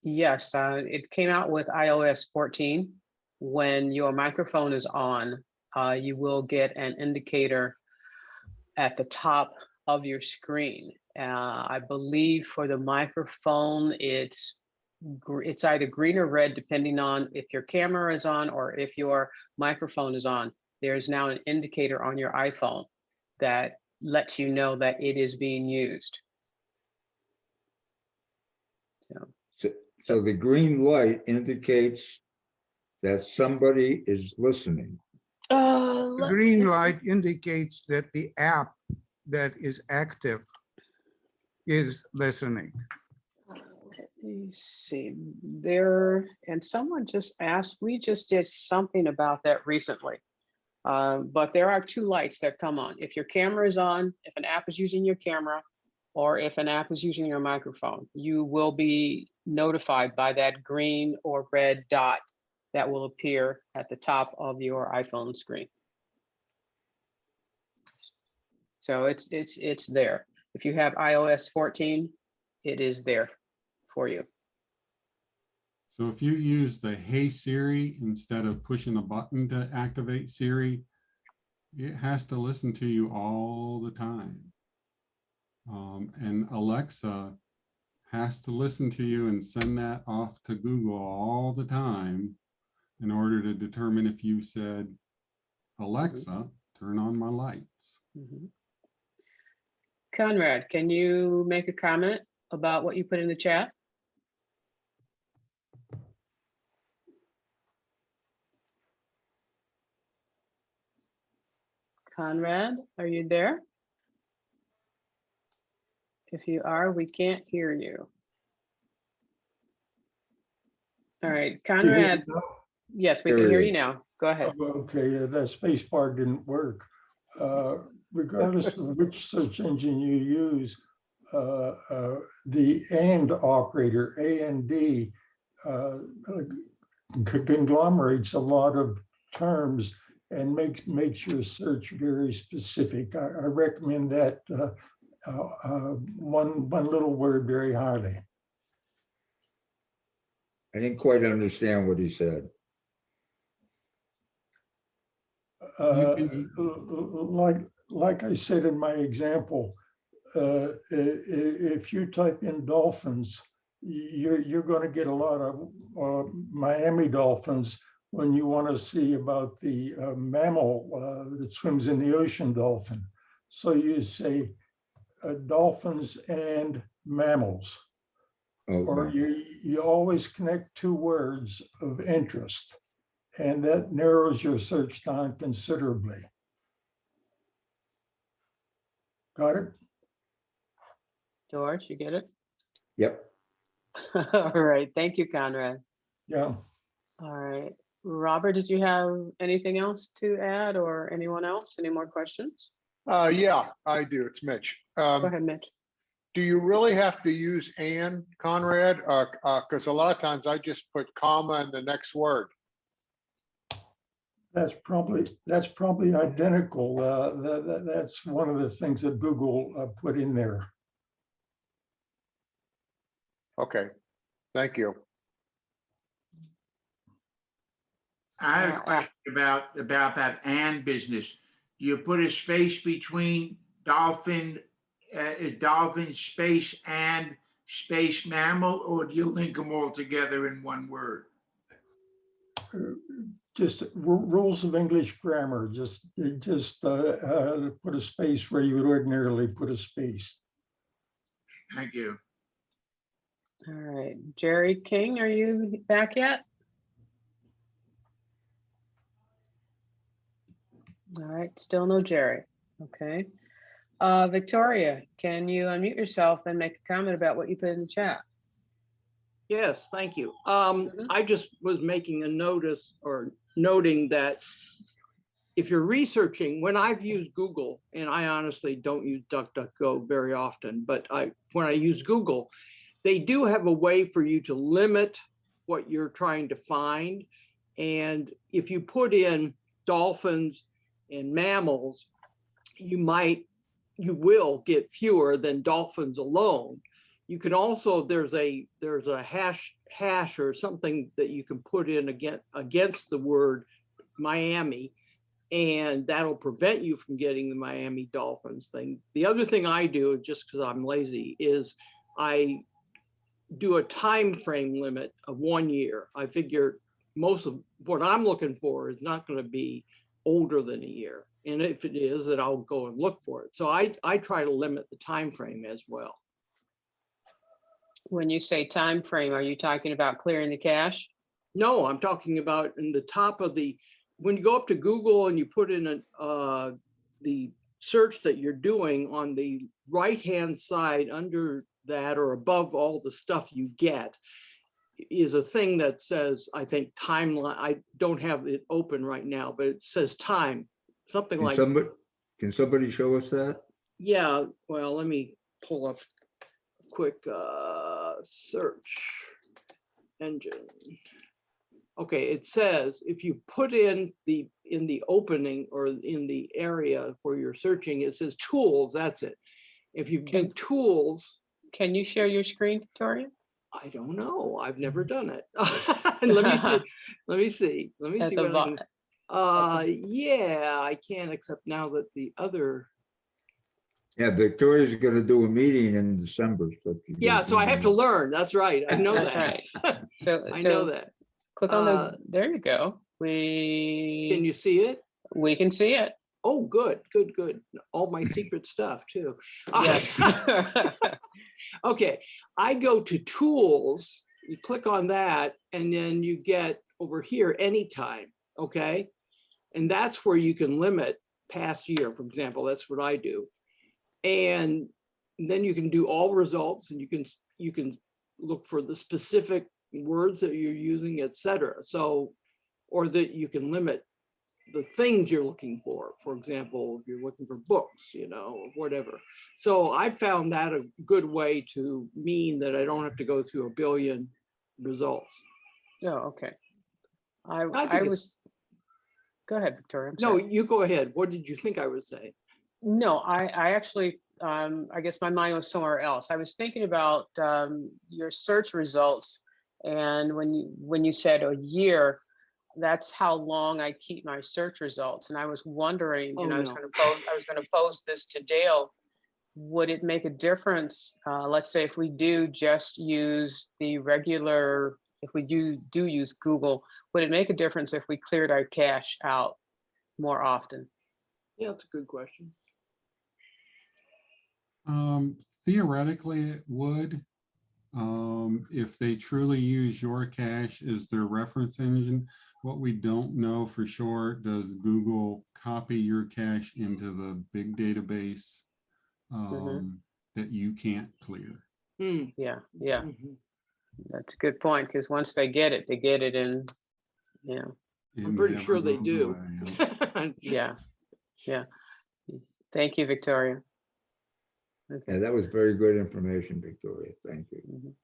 Yes, it came out with iOS 14. When your microphone is on, you will get an indicator at the top of your screen. I believe for the microphone, it's either green or red, depending on if your camera is on or if your microphone is on. There's now an indicator on your iPhone that lets you know that it is being used. So the green light indicates that somebody is listening. The green light indicates that the app that is active is listening. Let me see there, and someone just asked, we just did something about that recently. But there are two lights that come on. If your camera is on, if an app is using your camera, or if an app is using your microphone, you will be notified by that green or red dot that will appear at the top of your iPhone screen. So it's there. If you have iOS 14, it is there for you. So if you use the Hey Siri instead of pushing a button to activate Siri, it has to listen to you all the time. And Alexa has to listen to you and send that off to Google all the time in order to determine if you said, Alexa, turn on my lights. Mm-hmm. Conrad, can you make a comment about what you put in the chat? Conrad, are you there? If you are, we can't hear you. All right, Conrad. Yes, we can hear you now. Go ahead. Okay, that space bar didn't work. Regardless of which search engine you use, the AND operator, AND, conglomerates a lot of terms and makes your search very specific. I recommend that one little word very highly. I didn't quite understand what he said. Like I said in my example, if you type in dolphins, you're going to get a lot of Miami dolphins when you want to see about the mammal that swims in the ocean, dolphin. So you say dolphins and mammals. Okay. Or you always connect two words of interest, and that narrows your search down considerably. Got it? George, you get it? Yep. All right. Thank you, Conrad. Yeah. All right. Robert, did you have anything else to add, or anyone else? Any more questions? Yeah, I do. It's Mitch. Go ahead, Mitch. Do you really have to use and, Conrad? Because a lot of times I just put comma in the next word. That's probably identical. That's one of the things that Google put in there. Okay, thank you. I have a question about that and business. Do you put a space between dolphin, is dolphin space and space mammal, or do you link them all together in one word? just rules of English grammar. Just put a space where you would ordinarily put a space. Thank you. All right, Jerry King, are you back yet? All right, still no Jerry. Okay. Victoria, can you unmute yourself and make a comment about what you put in the chat? Yes, thank you. I just was making a notice or noting that if you're researching, when I've used Google, and I honestly don't use DuckDuckGo very often, but when I use Google, they do have a way for you to limit what you're trying to find. And if you put in dolphins and mammals, you will get fewer than dolphins alone. You can also, there's a hash or something that you can put in against the word Miami, and that'll prevent you from getting the Miami Dolphins thing. The other thing I do, just because I'm lazy, is I do a time frame limit of 1 year. I figure most of what I'm looking for is not going to be older than a year. And if it is, then I'll go and look for it. So I try to limit the time frame as well. When you say time frame, are you talking about clearing the cache? No, I'm talking about in the top of when you go up to Google and you put in the search that you're doing, on the right-hand side under that or above all the stuff you get is a thing that says, I think, timeline. I don't have it open right now, but it says time, something like. Can somebody show us that? Yeah, well, let me pull up a quick search engine. Okay, it says if you put in the opening or in the area where you're searching, it says tools. That's it. If you do tools. Can you share your screen, Victoria? I don't know. I've never done it. Let me see. Let me see. Let me see what I can. Yeah, I can, except now that the other. Yeah, Victoria's going to do a meeting in December. Yeah, so I have to learn. That's right. I know that. Right. I know that. Click on the, there you go. Can you see it? We can see it. Oh, good. All my secret stuff too. Yes. Okay, I go to tools, you click on that, and then you get over here anytime, okay? And that's where you can limit past year, for example. That's what I do. And then you can do all results, and you can look for the specific words that you're using, etc. So, or that you can limit the things you're looking for. For example, if you're looking for books, or whatever. So I found that a good way to mean that I don't have to go through a billion results. Oh, okay. I was, go ahead, Victoria. No, you go ahead. What did you think I was saying? No, I actually, I guess my mind was somewhere else. I was thinking about your search results, and when you said a year, that's how long I keep my search results. And I was wondering, I was going to pose this to Dale. Would it make a difference? Let's say if we do just use the regular, if we do use Google, would it make a difference if we cleared our cache out more often? Yeah, that's a good question. Theoretically, it would. If they truly use your cache as their reference engine. What we don't know for sure, does Google copy your cache into the big database that you can't clear? Yeah. That's a good point, because once they get it in, I'm pretty sure they do. Yeah. Thank you, Victoria. Okay. Yeah, that was very good information, Victoria. Thank you.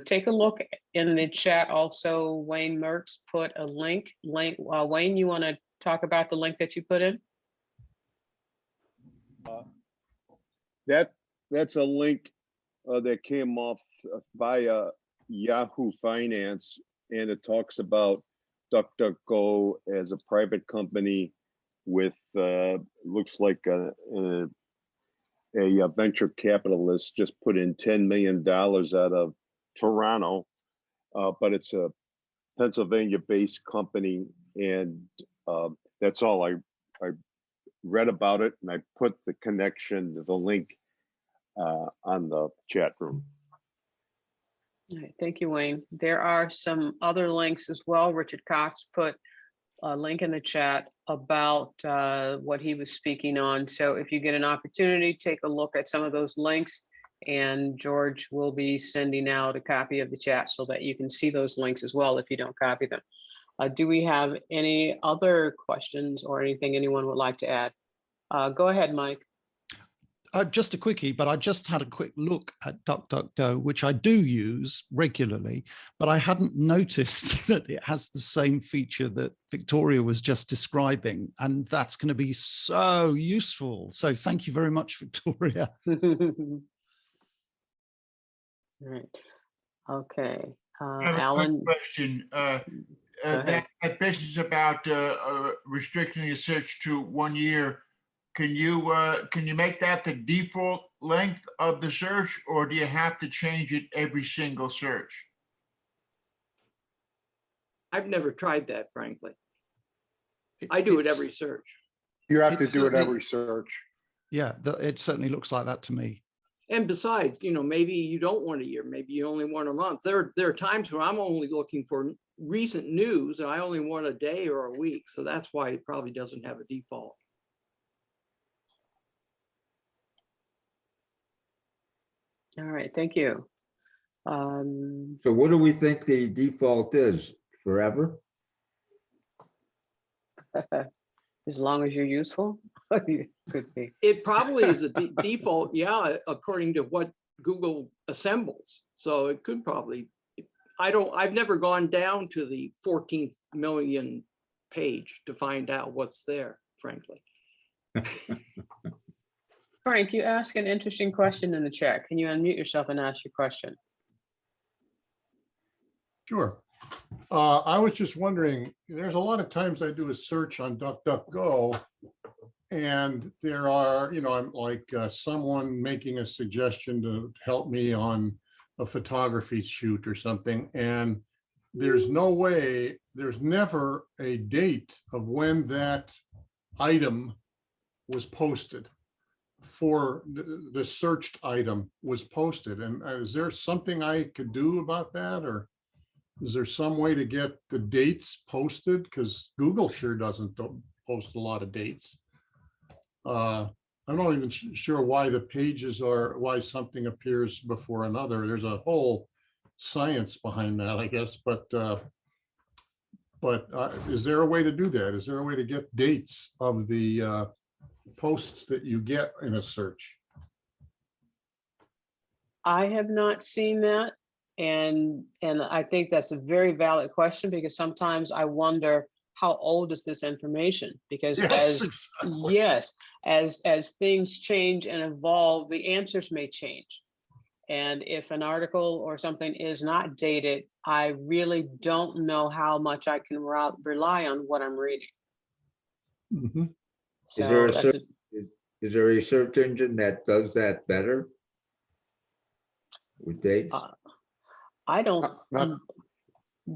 Take a look in the chat. Also, Wayne Mertz put a link. Wayne, you want to talk about the link that you put in? That's a link that came off via Yahoo Finance, and it talks about DuckDuckGo as a private company with looks like a venture capitalist just put in $10 million out of Toronto, but it's a Pennsylvania-based company, and that's all I read about it, and I put the connection, the link on the chat room. All right, thank you, Wayne. There are some other links as well. Richard Cox put a link in the chat about what he was speaking on. So if you get an opportunity, take a look at some of those links, and George will be sending out a copy of the chat so that you can see those links as well if you don't copy them. Do we have any other questions or anything anyone would like to add? Go ahead, Mike. Just a quickie, but I just had a quick look at DuckDuckGo, which I do use regularly, but I hadn't noticed that it has the same feature that Victoria was just describing, and that's going to be so useful. So thank you very much, Victoria. All right. Okay. I have a Alan. quick question. That business about restricting the search to 1 year, can you make that the default length of the search, or do you have to change it every single search? I've never tried that, frankly. I do it every search. You have to do it every search. Yeah, it certainly looks like that to me. And besides, maybe you don't want a year, maybe you only want a month. There are times where I'm only looking for recent news and I only want a day or a week. So that's why it probably doesn't have a default. All right, thank you. So what do we think the default is? Forever? As long as you're useful? Could be. It probably is a default, yeah, according to what Google assembles. So it could probably, I've never gone down to the 14th million page to find out what's there, frankly. Frank, you asked an interesting question in the chat. Can you unmute yourself and ask your question? Sure. I was just wondering, there's a lot of times I do a search on DuckDuckGo, and there are, I'm like someone making a suggestion to help me on a photography shoot or something, and there's no way, there's never a date of when that item was posted, for the searched item was posted. And is there something I could do about that, or is there some way to get the dates posted? Because Google sure doesn't post a lot of dates. I'm not even sure why the pages are, why something appears before another. There's a whole science behind that, I guess. But is there a way to do that? Is there a way to get dates of the posts that you get in a search? I have not seen that. And I think that's a very valid question, because sometimes I wonder, how old is this information? Because as things change and evolve, the answers may change. And if an article or something is not dated, I really don't know how much I can rely on what I'm reading. Mm-hmm. So is there a search engine that does that better with dates? I don't.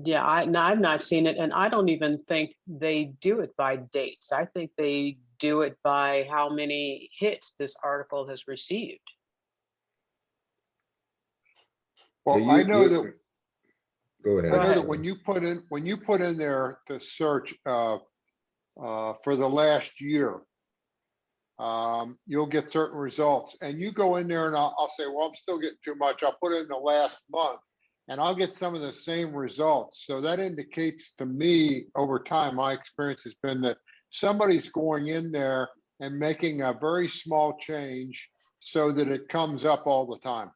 Yeah, I've not seen it, and I don't even think they do it by dates. I think they do it by how many hits this article has received. Well, I know that. Go ahead. I know that when you put in there the search for the last year, you'll get certain results, and you go in there and I'll say, well, I'm still getting too much. I'll put it in the last month, and I'll get some of the same results. So that indicates to me, over time, my experience has been that somebody's going in there and making a very small change so that it comes up all the time.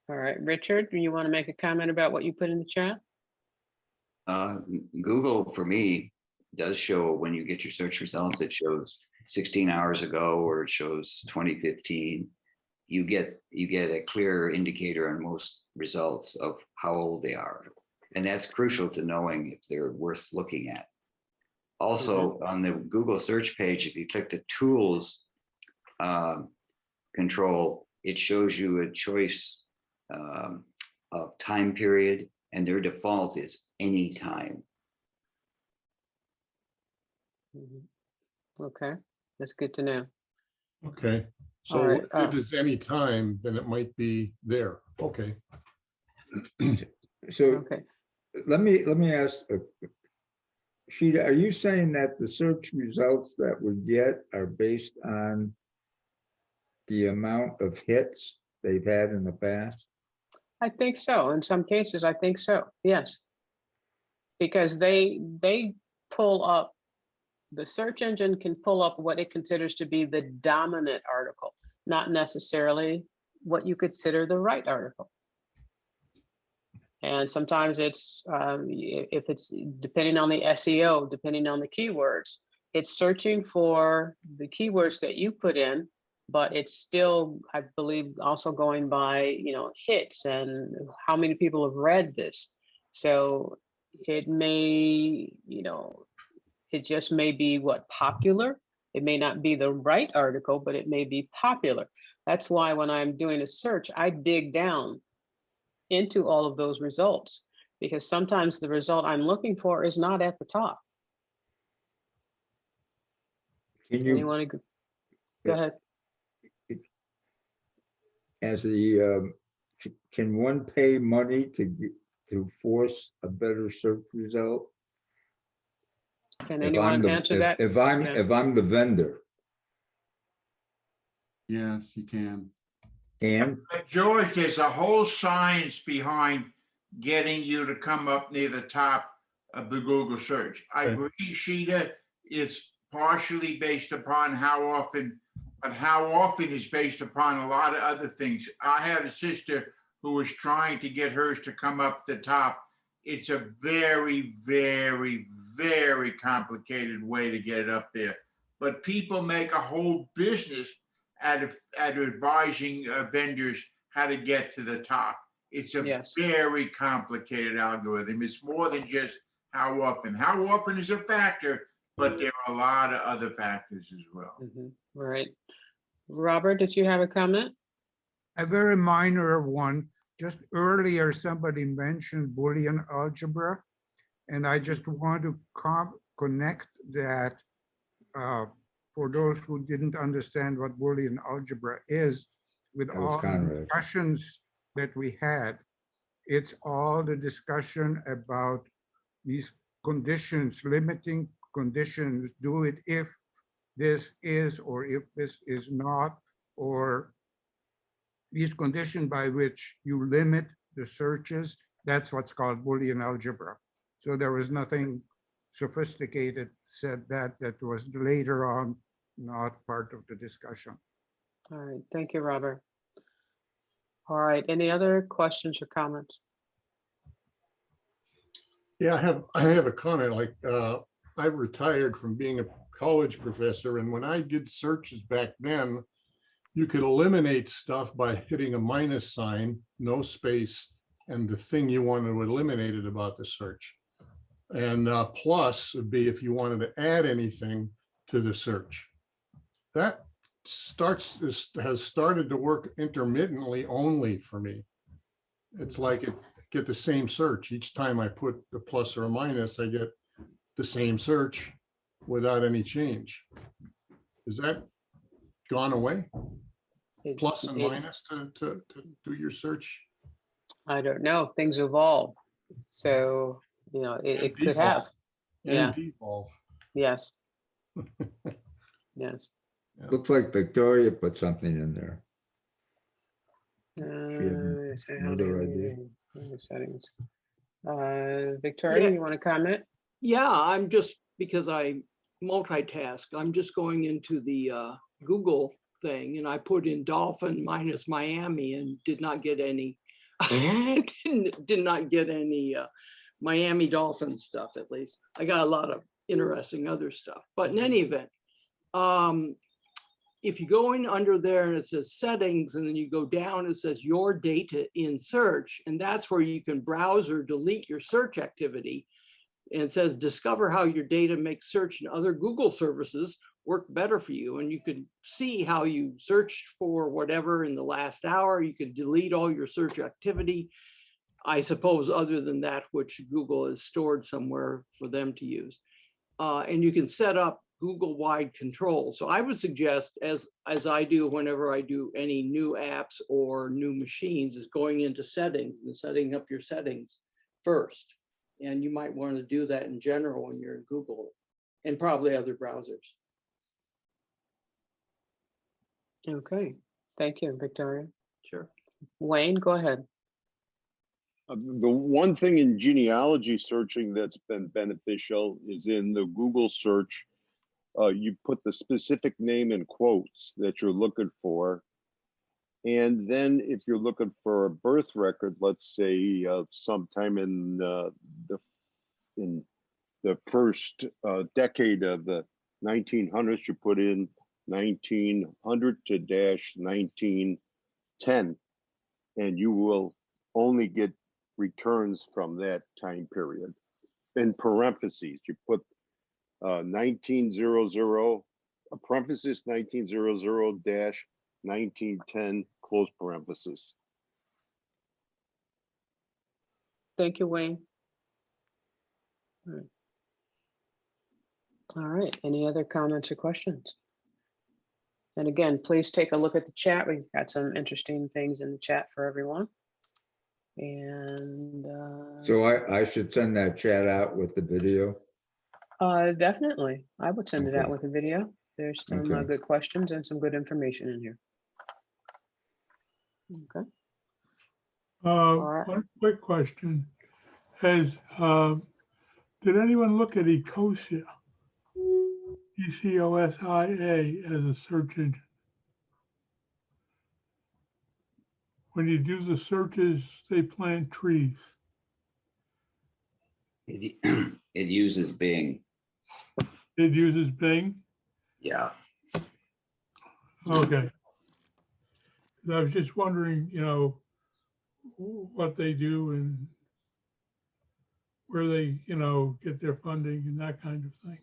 All right, Richard, do you want to make a comment about what you put in the chat? Google, for me, does show when you get your search results, it shows 16 hours ago, or it shows 2015. You get a clear indicator on most results of how old they are. And that's crucial to knowing if they're worth looking at. Also, on the Google search page, if you click the tools control, it shows you a choice of time period and their default is anytime. Okay, that's good to know. Okay, All so right, if it is any time, then it might be there. Okay. So Okay. let me ask, Sheeta, are you saying that the search results that we get are based on the amount of hits they've had in the past? I think so. In some cases, I think so. Yes. Because they pull up, the search engine can pull up what it considers to be the dominant article, not necessarily what you consider the right article. And sometimes it's, if it's depending on the SEO, depending on the keywords, it's searching for the keywords that you put in, but it's still, I believe, also going by, hits and how many people have read this. So it may, it just may be popular. It may not be the right article, but it may be popular. That's why when I'm doing a search, I dig down into all of those results, because sometimes the result I'm looking for is not at the top. Can you, Anyone go ahead? as the, can one pay money to force a better search result? Can If anyone I'm the, answer that? if I'm, Yeah. if I'm the vendor, Yes, you can. and But George, there's a whole science behind getting you to come up near the top of the Google search. I agree, Sheeta, it's partially based upon how often, but how often is based upon a lot of other things. I had a sister who was trying to get hers to come up the top. It's a very, very, very complicated way to get it up there. But people make a whole business out of advising vendors how to get to the top. It's a very complicated algorithm. It's more than just how often. How often is a factor, but there are a lot of other factors as well. Right. Robert, did you have a comment? A very minor one. Just earlier, somebody mentioned Boolean algebra, and I just want to connect that for those who didn't understand what Boolean algebra is, with all the discussions that we had. It's all the discussion about these conditions, limiting conditions, do it if this is, or if this is not, or these conditions by which you limit the searches. That's what's called Boolean algebra. So there was nothing sophisticated said that was later on not part of the discussion. All right, thank you, Robert. All right, any other questions or comments? Yeah, I have a comment. Like I retired from being a college professor, and when I did searches back then, you could eliminate stuff by hitting a minus sign, no space, and the thing you wanted to eliminate it about the search. And plus would be if you wanted to add anything to the search. That has started to work intermittently only for me. It's like it get the same search. Each time I put a plus or a minus, I get the same search without any change. Is that gone away? Plus and minus to do your search? I don't know, things evolve. So, it could have. And devolve. Yes. Yes. looks like Victoria put something in there. Another idea. Settings. Victoria, you want to comment? Yeah, I'm just, because I multitask, I'm just going into the Google thing, and I put in dolphin minus Miami and did not get any, did not get any Miami Dolphins stuff, at least. I got a lot of interesting other stuff. But in any event, if you go in under there and it says settings, and then you go down, it says your data in search, and that's where you can browse or delete your search activity. And it says discover how your data makes search and other Google services work better for you. And you can see how you searched for whatever in the last hour. You can delete all your search activity. I suppose other than that, which Google is stored somewhere for them to use. And you can set up Google-wide control. So I would suggest, as I do whenever I do any new apps or new machines, is going into settings and setting up your settings first. And you might want to do that in general when you're in Google and probably other browsers. Okay, thank you, Victoria. Sure. Wayne, go ahead. The one thing in genealogy searching that's been beneficial is in the Google search, you put the specific name in quotes that you're looking for. And then if you're looking for a birth record, let's say sometime in the first decade of the 1900s, you put in 1900 to -1910, and you will only get returns from that time period. In parentheses, you put 1900, a parenthesis 1900-1910, close parenthesis. Thank you, Wayne. All right, any other comments or questions? And again, please take a look at the chat. We've got some interesting things in the chat for everyone. And So I should send that chat out with the video. definitely, I would send it out Okay. with a video. There's some Okay. good questions and some good information in here. Okay. right. One quick question. Did anyone look at Ecosia, ECOSIA, as a search engine? When you do the searches, they plant trees. It uses Bing. It uses Bing? Yeah. Okay. I was just wondering, what they do and where they, get their funding and that kind of thing.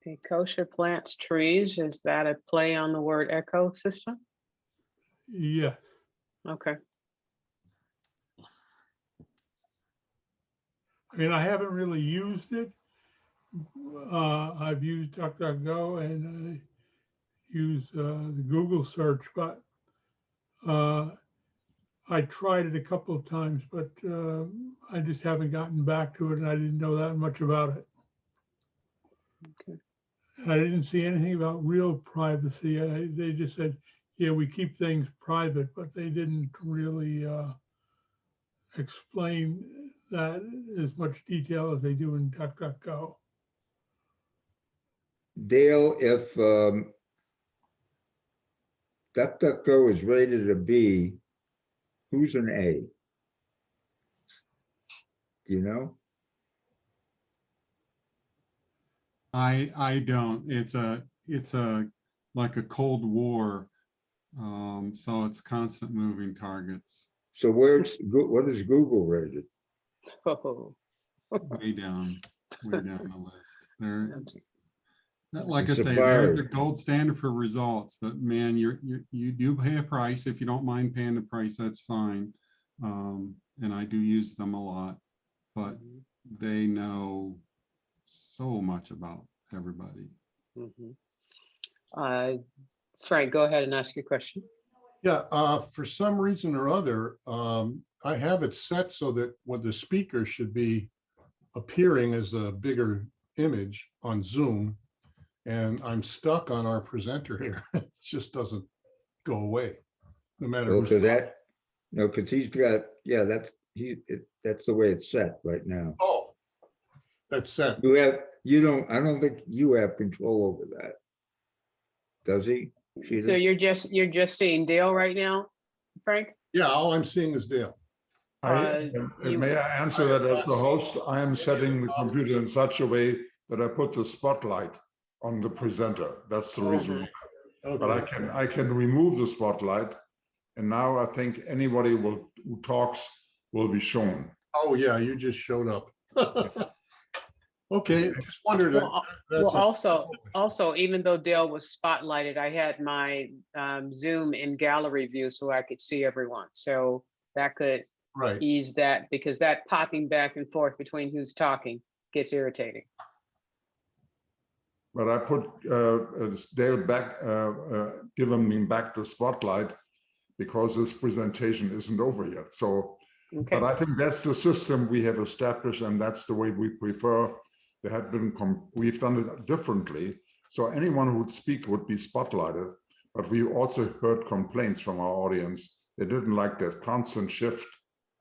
Ecosia plants trees. Is that a play on the word ecosystem? Yes. Okay. I mean, I haven't really used it. I've used DuckDuckGo and I use the Google search, but I tried it a couple of times, but I just haven't gotten back to it and I didn't know that much about it. Okay. And I didn't see anything about real privacy. They just said, yeah, we keep things private, but they didn't really explain that as much detail as they do in DuckDuckGo. Dale, if DuckDuckGo is rated a B, who's an A? Do you know? I don't. It's like a Cold War. So it's constant moving targets. So what is Google rated? Oh. Way down the list. They're, like I It's say, they're the gold standard for results. But man, you do pay a price. If you don't mind paying the price, that's fine. And I do use them a lot, but they know so much about everybody. Frank, go ahead and ask your question. Yeah, for some reason or other, I have it set so that what the speaker should be appearing as a bigger image on Zoom, and I'm stuck on our presenter here. It just doesn't go away, no matter who's So that, no, because he's got, yeah, that's the way it's set right now. Oh, that's set. I don't think you have control over that. Does he? So you're just seeing Dale right now, Frank? Yeah, all I'm seeing is Dale. May I answer that as the host? I am setting the computer in such a way that I put the spotlight on the presenter. That's the reason why. Okay. But I can remove the spotlight, and now I think anybody who talks will be shown. Oh yeah, you just showed up. Okay, just wondered. Also, even though Dale was spotlighted, I had my Zoom in gallery view so I could see everyone. So that could Right. ease that, because that popping back and forth between who's talking gets irritating. But I put Dale back, giving me back the spotlight because this presentation isn't over yet. So, Okay. but I think that's the system we have established, and that's the way we prefer. There had been, we've done it differently. So anyone who would speak would be spotlighted, but we also heard complaints from our audience. They didn't like that constant shift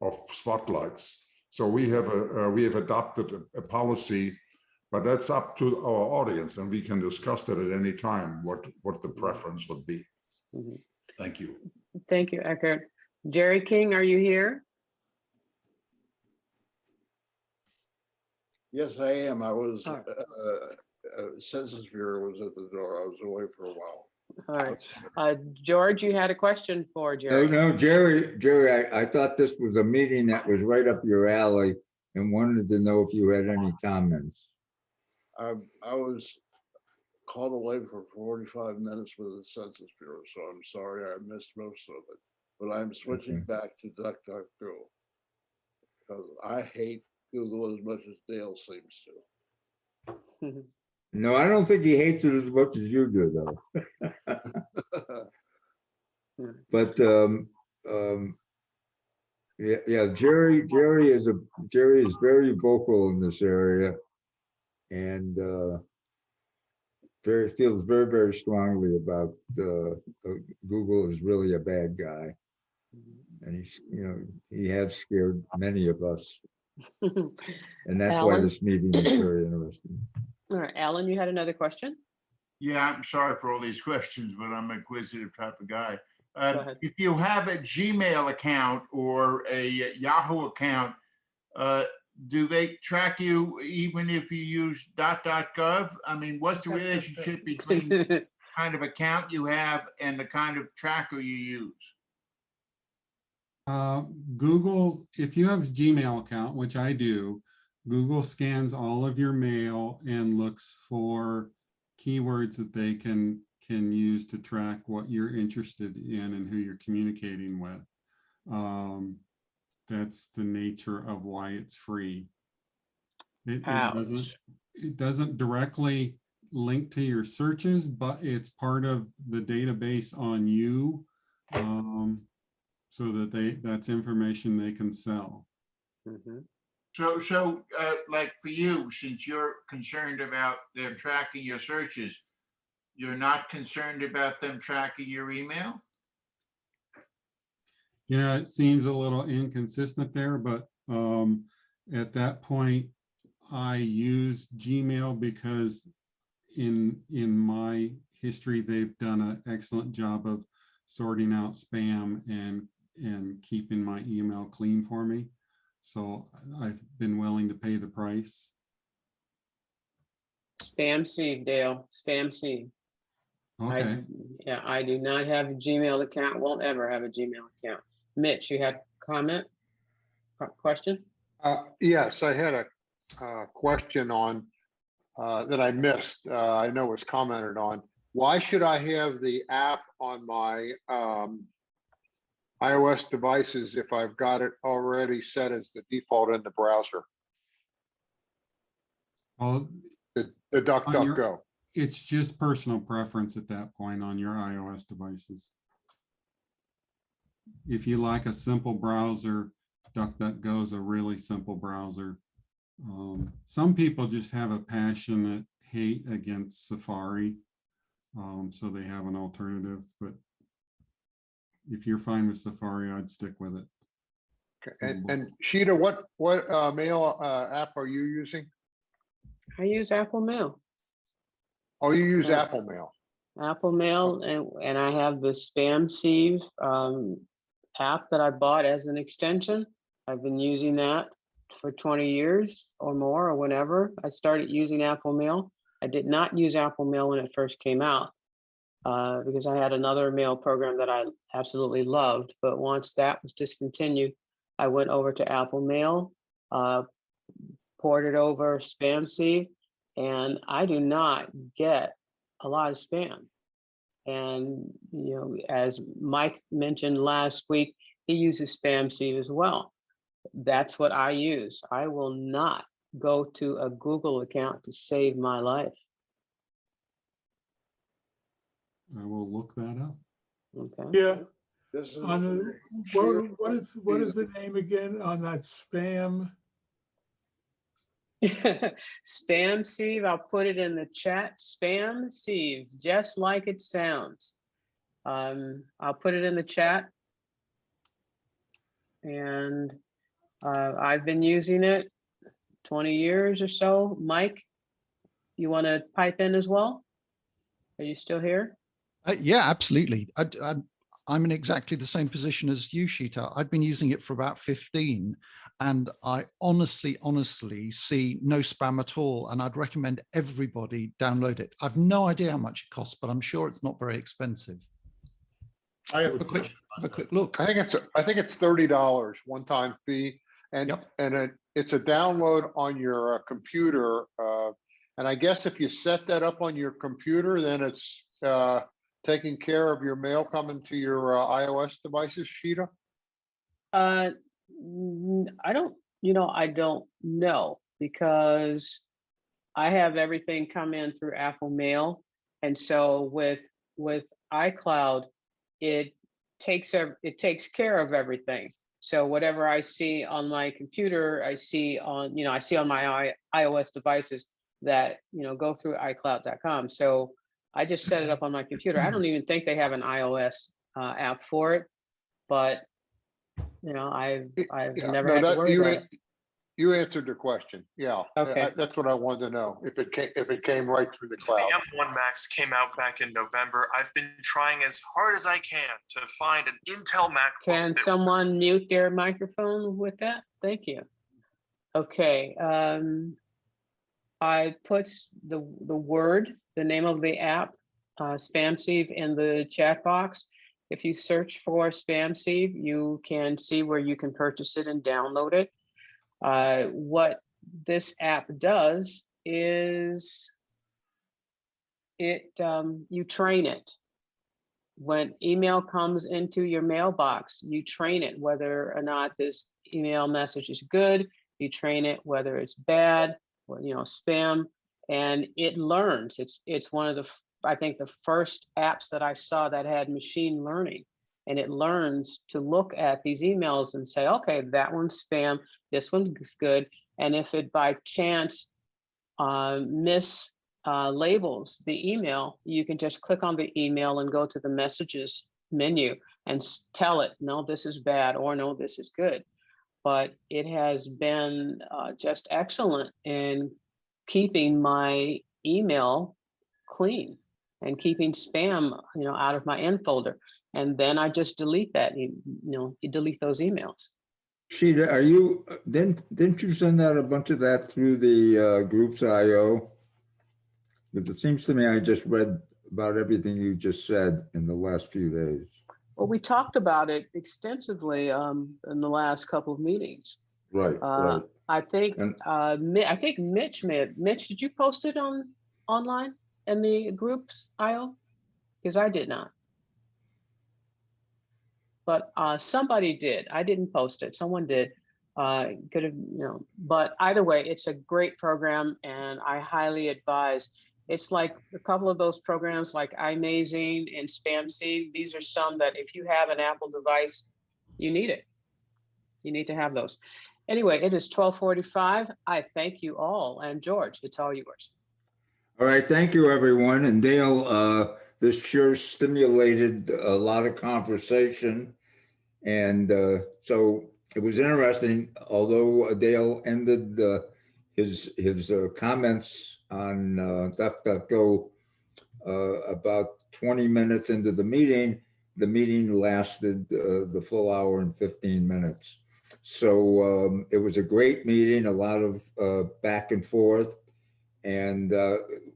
of spotlights. So we have adopted a policy, but that's up to our audience, and we can discuss that at any time, what the preference would be. Mhm. Thank you. Thank you, Eckert. Jerry King, are you here? Yes, I am. I was, Census Bureau was at the door. I was away for a while. All right. George, you had a question for Jerry. No, Jerry, I thought this was a meeting that was right up your alley and wanted to know if you had any comments. I was called away for 45 minutes with the Census Bureau, so I'm sorry I missed most of it. But I'm switching back to DuckDuckGo because I hate Google as much as Dale seems to. No, I don't think he hates it as much as you do, though. But yeah, Jerry is very vocal in this area, and feels very strongly about Google is really a bad guy, and he has scared many of us, and that's why Alan? this meeting is very interesting. All right, Alan, you had another question? Yeah, I'm sorry for all these questions, but I'm an inquisitive type of guy. Go ahead. If you have a Gmail account or a Yahoo account, do they track you even if you use .gov? I mean, what's the relationship between the kind of account you have and the kind of tracker you use? Google, if you have a Gmail account, which I do, Google scans all of your mail and looks for keywords that they can use to track what you're interested in and who you're communicating with. That's the nature of why it's free. It doesn't directly link to your searches, but it's part of the database on you, so that that's information they can sell. Mm-hmm. So like for you, since you're concerned about them tracking your searches, you're not concerned about them tracking your email? It seems a little inconsistent there, but at that point, I use Gmail because in my history, they've done an excellent job of sorting out spam and keeping my email clean for me. So I've been willing to pay the price. Spam seed, Dale, spam seed. Okay. I do not have a Gmail account, won't ever have a Gmail account. Mitch, you had a comment, question? Yes, I had a question on that I missed. I know it was commented on. Why should I have the app on my iOS devices if I've got it already set as the default in the browser? Well, the DuckDuckGo. It's just personal preference at that point on your iOS devices. If you like a simple browser, DuckDuckGo is a really simple browser. Some people just have a passionate hate against Safari, so they have an alternative. But if you're fine with Safari, I'd stick with it. Okay. And Sheeta, what mail app are you using? I use Apple Mail. Oh, you use Apple Mail. Apple Mail, and I have the Spam Sieve app that I bought as an extension. I've been using that for 20 years or more, or whenever I started using Apple Mail. I did not use Apple Mail when it first came out because I had another mail program that I absolutely loved. But once that was discontinued, I went over to Apple Mail, ported over Spam Sieve, and I do not get a lot of spam. And, as Mike mentioned last week, he uses Spam Sieve as well. That's what I use. I will not go to a Google account to save my life. I will look that up. Okay. Yeah. This is On the, what is the name again on that spam? Spam sieve, I'll put it in the chat. Spam sieve, just like it sounds. I'll put it in the chat. And I've been using it 20 years or so. Mike, you want to pipe in as well? Are you still here? Yeah, absolutely. I'm in exactly the same position as you, Sheeta. I've been using it for about 15, and I honestly see no spam at all. And I'd recommend everybody download it. I've no idea how much it costs, but I'm sure it's not very expensive. I have a quick look. I think it's $30 one-time fee, and it's a download on your computer. And I guess if you set that up on your computer, then it's taking care of your mail coming to your iOS devices, Sheeta? I don't know, because I have everything come in through Apple Mail. And so with iCloud, it takes care of everything. So whatever I see on my computer, I see on my iOS devices that, go through iCloud.com. So I just set it up on my computer. I don't even think they have an iOS app for it, but I've never had to worry about it. You answered the question. Yeah. Okay. That's what I wanted to know. If it came right through the cloud. The M1 Max came out back in November. I've been trying as hard as I can to find an Intel MacBook. Can someone mute their microphone with that? Thank you. Okay. I put the name of the app, Spam Sieve, in the chat box. If you search for Spam Sieve, you can see where you can purchase it and download it. What this app does is you train it. When email comes into your mailbox, you train it whether or not this email message is good. You train it whether it's bad, or spam, and it learns. It's one of the first apps that I saw that had machine learning. And it learns to look at these emails and say, okay, that one's spam, this one's good. And if it by chance mislabels the email, you can just click on the email and go to the messages menu and tell it, no, this is bad, or no, this is good. But it has been just excellent in keeping my email clean and keeping spam, out of my end folder. And then I just delete that. You delete those emails. Sheeta, didn't you send out a bunch of that through the groups IO? Because it seems to me I just read about everything you just said in the last few days. Well, we talked about it extensively in the last couple of meetings. Right. Right. I think Mitch Mitch, did you post it online in the groups IO? Because I did not. But somebody did. I didn't post it. Someone did. Could have, But either way, it's a great program, and I highly advise. It's like a couple of those programs like iMazing and SpamSeed. These are some that if you have an Apple device, you need it. You need to have those. Anyway, it is 12:45. I thank you all. And George, it's all yours. All right. Thank you, everyone. And Dale, this sure stimulated a lot of conversation. And so it was interesting, although Dale ended his comments on DuckDuckGo about 20 minutes into the meeting lasted the full hour and 15 minutes. So it was a great meeting, a lot of back and forth. And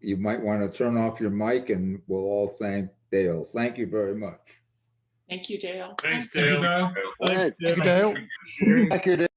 you might want to turn off your mic, and we'll all thank Dale. Thank you very much. Thank you, Dale. Thanks, Dale. Thank you, Dale. Thank you, Dale.